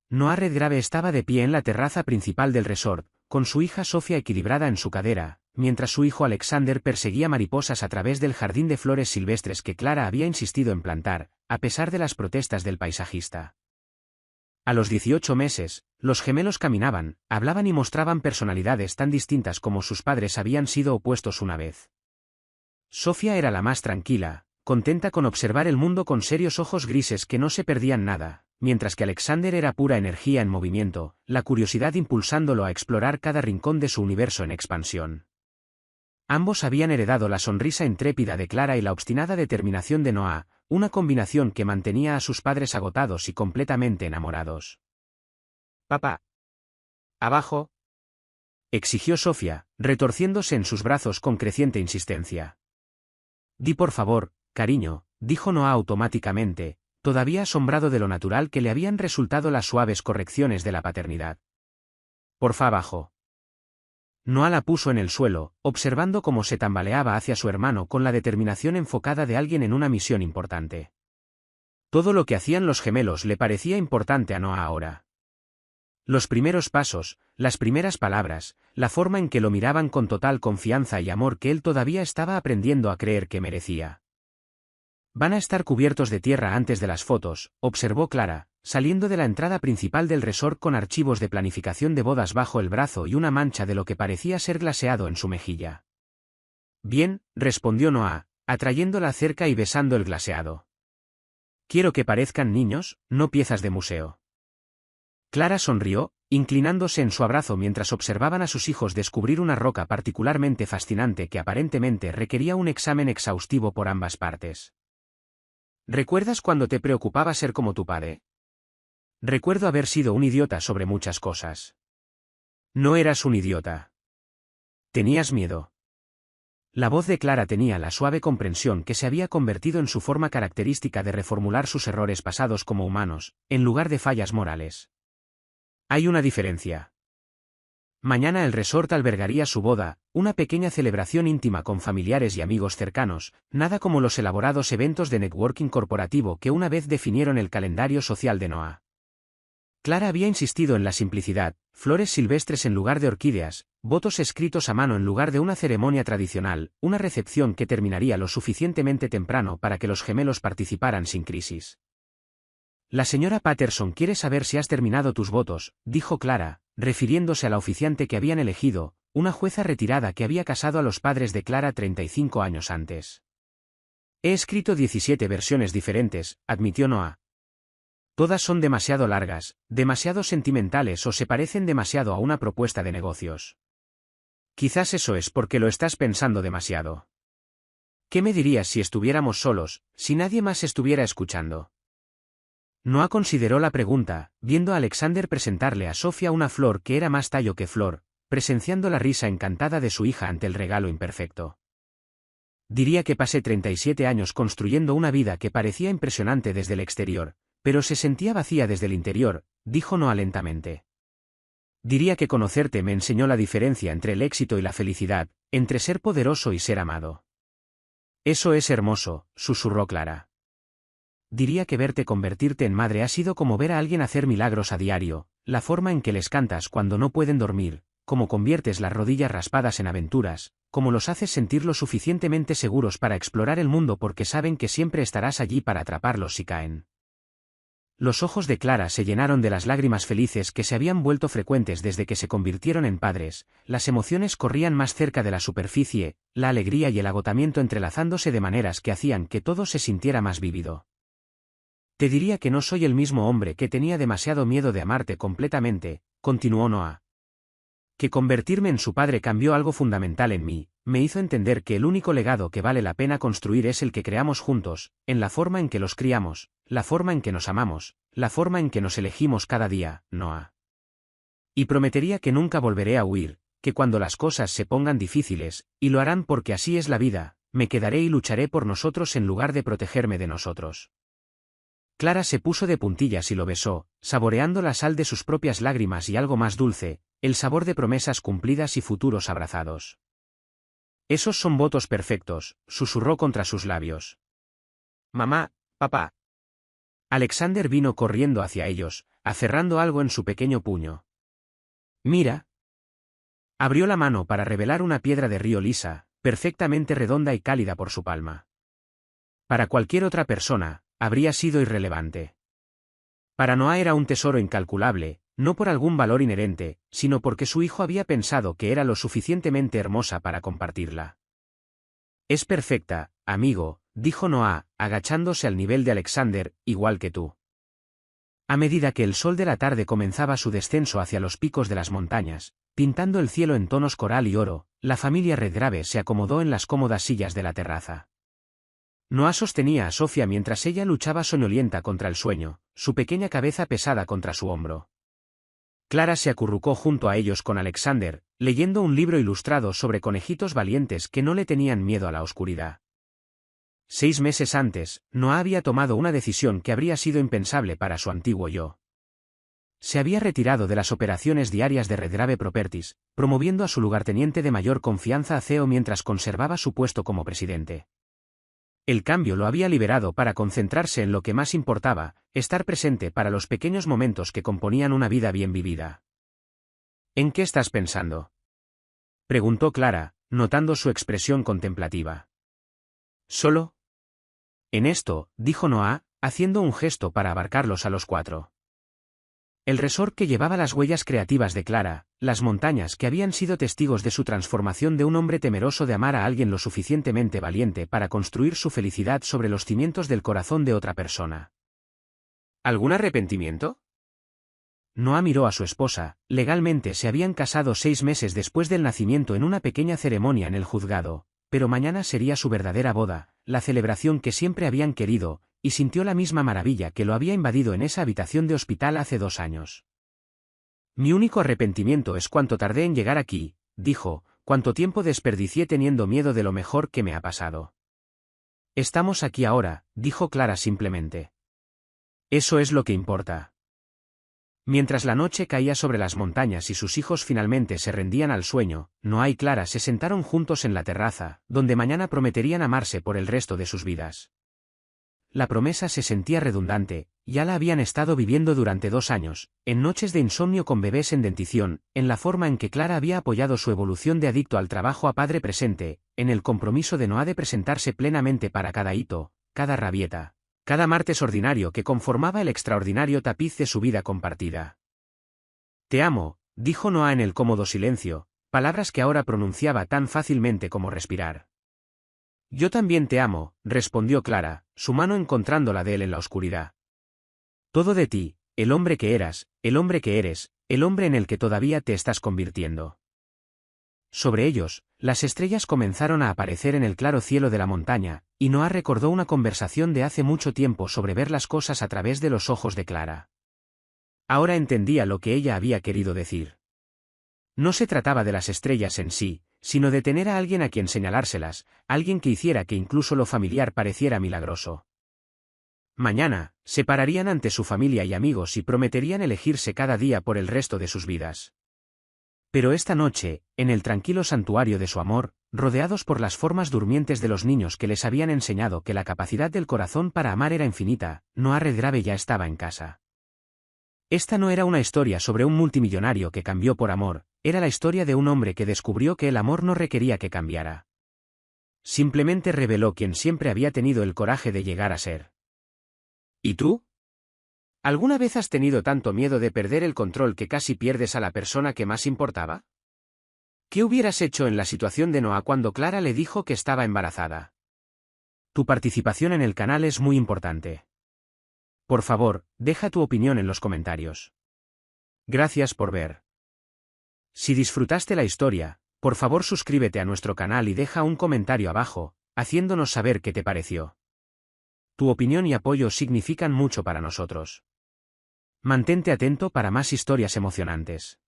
Noah Redgrave estaba de pie en la terraza principal del resort, con su hija Sofía equilibrada en su cadera, mientras su hijo Alexander perseguía mariposas a través del jardín de flores silvestres que Clara había insistido en plantar, a pesar de las protestas del paisajista. A los 18 meses, los gemelos caminaban, hablaban y mostraban personalidades tan distintas como sus padres habían sido opuestos una vez. Sofía era la más tranquila, contenta con observar el mundo con serios ojos grises que no se perdían nada, mientras que Alexander era pura energía en movimiento, la curiosidad impulsándolo a explorar cada rincón de su universo en expansión. Ambos habían heredado la sonrisa intrépida de Clara y la obstinada determinación de Noah, una combinación que mantenía a sus padres agotados y completamente enamorados. «Papá. Abajo», exigió Sofía, retorciéndose en sus brazos con creciente insistencia. «Di por favor, cariño», dijo Noah automáticamente, todavía asombrado de lo natural que le habían resultado las suaves correcciones de la paternidad. «Porfa abajo». Noah la puso en el suelo, observando cómo se tambaleaba hacia su hermano con la determinación enfocada de alguien en una misión importante. Todo lo que hacían los gemelos le parecía importante a Noah ahora. Los primeros pasos, las primeras palabras, la forma en que lo miraban con total confianza y amor que él todavía estaba aprendiendo a creer que merecía. «Van a estar cubiertos de tierra antes de las fotos», observó Clara, saliendo de la entrada principal del resort con archivos de planificación de bodas bajo el brazo y una mancha de lo que parecía ser glaseado en su mejilla. Bien, respondió Noah, atrayéndola cerca y besando el glaseado. Quiero que parezcan niños, no piezas de museo. Clara sonrió, inclinándose en su abrazo mientras observaban a sus hijos descubrir una roca particularmente fascinante que aparentemente requería un examen exhaustivo por ambas partes. ¿Recuerdas cuando te preocupaba ser como tu padre? Recuerdo haber sido un idiota sobre muchas cosas. No eras un idiota. Tenías miedo. La voz de Clara tenía la suave comprensión que se había convertido en su forma característica de reformular sus errores pasados como humanos, en lugar de fallas morales. Hay una diferencia. Mañana el resort albergaría su boda, una pequeña celebración íntima con familiares y amigos cercanos, nada como los elaborados eventos de networking corporativo que una vez definieron el calendario social de Noah. Clara había insistido en la simplicidad, flores silvestres en lugar de orquídeas, votos escritos a mano en lugar de una ceremonia tradicional, una recepción que terminaría lo suficientemente temprano para que los gemelos participaran sin crisis. La señora Patterson quiere saber si has terminado tus votos, dijo Clara, refiriéndose a la oficiante que habían elegido, una jueza retirada que había casado a los padres de Clara 35 años antes. He escrito 17 versiones diferentes, admitió Noah. Todas son demasiado largas, demasiado sentimentales o se parecen demasiado a una propuesta de negocios. Quizás eso es porque lo estás pensando demasiado. ¿Qué me dirías si estuviéramos solos, si nadie más estuviera escuchando? Noah consideró la pregunta, viendo a Alexander presentarle a Sofía una flor que era más tallo que flor, presenciando la risa encantada de su hija ante el regalo imperfecto. Diría que pasé 37 años construyendo una vida que parecía impresionante desde el exterior, pero se sentía vacía desde el interior, dijo Noah lentamente. Diría que conocerte me enseñó la diferencia entre el éxito y la felicidad, entre ser poderoso y ser amado. Eso es hermoso, susurró Clara. Diría que verte convertirte en madre ha sido como ver a alguien hacer milagros a diario, la forma en que les cantas cuando no pueden dormir, cómo conviertes las rodillas raspadas en aventuras, cómo los haces sentir lo suficientemente seguros para explorar el mundo porque saben que siempre estarás allí para atraparlos si caen. Los ojos de Clara se llenaron de las lágrimas felices que se habían vuelto frecuentes desde que se convirtieron en padres, las emociones corrían más cerca de la superficie, la alegría y el agotamiento entrelazándose de maneras que hacían que todo se sintiera más vívido. Te diría que no soy el mismo hombre que tenía demasiado miedo de amarte completamente, continuó Noah. Que convertirme en su padre cambió algo fundamental en mí, me hizo entender que el único legado que vale la pena construir es el que creamos juntos, en la forma en que los criamos, la forma en que nos amamos, la forma en que nos elegimos cada día, Noah. Y prometería que nunca volveré a huir, que cuando las cosas se pongan difíciles, y lo harán porque así es la vida, me quedaré y lucharé por nosotros en lugar de protegerme de nosotros. Clara se puso de puntillas y lo besó, saboreando la sal de sus propias lágrimas y algo más dulce, el sabor de promesas cumplidas y futuros abrazados. Esos son votos perfectos, susurró contra sus labios. Mamá, papá. Alexander vino corriendo hacia ellos, aferrando algo en su pequeño puño. Mira. Abrió la mano para revelar una piedra de río lisa, perfectamente redonda y cálida por su palma. Para cualquier otra persona, habría sido irrelevante. Para Noah era un tesoro incalculable, no por algún valor inherente, sino porque su hijo había pensado que era lo suficientemente hermosa para compartirla. Es perfecta, amigo, dijo Noah, agachándose al nivel de Alexander, igual que tú. A medida que el sol de la tarde comenzaba su descenso hacia los picos de las montañas, pintando el cielo en tonos coral y oro, la familia Redgrave se acomodó en las cómodas sillas de la terraza. Noah sostenía a Sofía mientras ella luchaba soñolienta contra el sueño, su pequeña cabeza pesada contra su hombro. Clara se acurrucó junto a ellos con Alexander, leyendo un libro ilustrado sobre conejitos valientes que no le tenían miedo a la oscuridad. 6 meses antes, Noah había tomado una decisión que habría sido impensable para su antiguo yo. Se había retirado de las operaciones diarias de Redgrave Properties, promoviendo a su lugarteniente de mayor confianza a CEO mientras conservaba su puesto como presidente. El cambio lo había liberado para concentrarse en lo que más importaba, estar presente para los pequeños momentos que componían una vida bien vivida. ¿En qué estás pensando?, preguntó Clara, notando su expresión contemplativa. ¿Solo? En esto, dijo Noah, haciendo un gesto para abarcarlos a los cuatro. El resort que llevaba las huellas creativas de Clara, las montañas que habían sido testigos de su transformación de un hombre temeroso de amar a alguien lo suficientemente valiente para construir su felicidad sobre los cimientos del corazón de otra persona. ¿Algún arrepentimiento? Noah miró a su esposa. Legalmente se habían casado 6 meses después del nacimiento en una pequeña ceremonia en el juzgado, pero mañana sería su verdadera boda, la celebración que siempre habían querido, y sintió la misma maravilla que lo había invadido en esa habitación de hospital hace 2 años. Mi único arrepentimiento es cuánto tardé en llegar aquí, dijo, cuánto tiempo desperdicié teniendo miedo de lo mejor que me ha pasado. Estamos aquí ahora, dijo Clara simplemente. Eso es lo que importa. Mientras la noche caía sobre las montañas y sus hijos finalmente se rendían al sueño, Noah y Clara se sentaron juntos en la terraza, donde mañana prometerían amarse por el resto de sus vidas. La promesa se sentía redundante, ya la habían estado viviendo durante 2 años, en noches de insomnio con bebés en dentición, en la forma en que Clara había apoyado su evolución de adicto al trabajo a padre presente, en el compromiso de Noah de presentarse plenamente para cada hito, cada rabieta, cada martes ordinario que conformaba el extraordinario tapiz de su vida compartida. Te amo, dijo Noah en el cómodo silencio, palabras que ahora pronunciaba tan fácilmente como respirar. Yo también te amo, respondió Clara, su mano encontrando la de él en la oscuridad. Todo de ti, el hombre que eras, el hombre que eres, el hombre en el que todavía te estás convirtiendo. Sobre ellos, las estrellas comenzaron a aparecer en el claro cielo de la montaña, y Noah recordó una conversación de hace mucho tiempo sobre ver las cosas a través de los ojos de Clara. Ahora entendía lo que ella había querido decir. No se trataba de las estrellas en sí, sino de tener a alguien a quien señalárselas, alguien que hiciera que incluso lo familiar pareciera milagroso. Mañana, se pararían ante su familia y amigos y prometerían elegirse cada día por el resto de sus vidas. Pero esta noche, en el tranquilo santuario de su amor, rodeados por las formas durmientes de los niños que les habían enseñado que la capacidad del corazón para amar era infinita, Noah Redgrave ya estaba en casa. Esta no era una historia sobre un multimillonario que cambió por amor, era la historia de un hombre que descubrió que el amor no requería que cambiara. Simplemente reveló quien siempre había tenido el coraje de llegar a ser. ¿Y tú? ¿Alguna vez has tenido tanto miedo de perder el control que casi pierdes a la persona que más importaba? ¿Qué hubieras hecho en la situación de Noah cuando Clara le dijo que estaba embarazada? Tu participación en el canal es muy importante. Por favor, deja tu opinión en los comentarios. Gracias por ver. Si disfrutaste la historia, por favor suscríbete a nuestro canal y deja un comentario abajo, haciéndonos saber qué te pareció. Tu opinión y apoyo significan mucho para nosotros. Mantente atento para más historias emocionantes.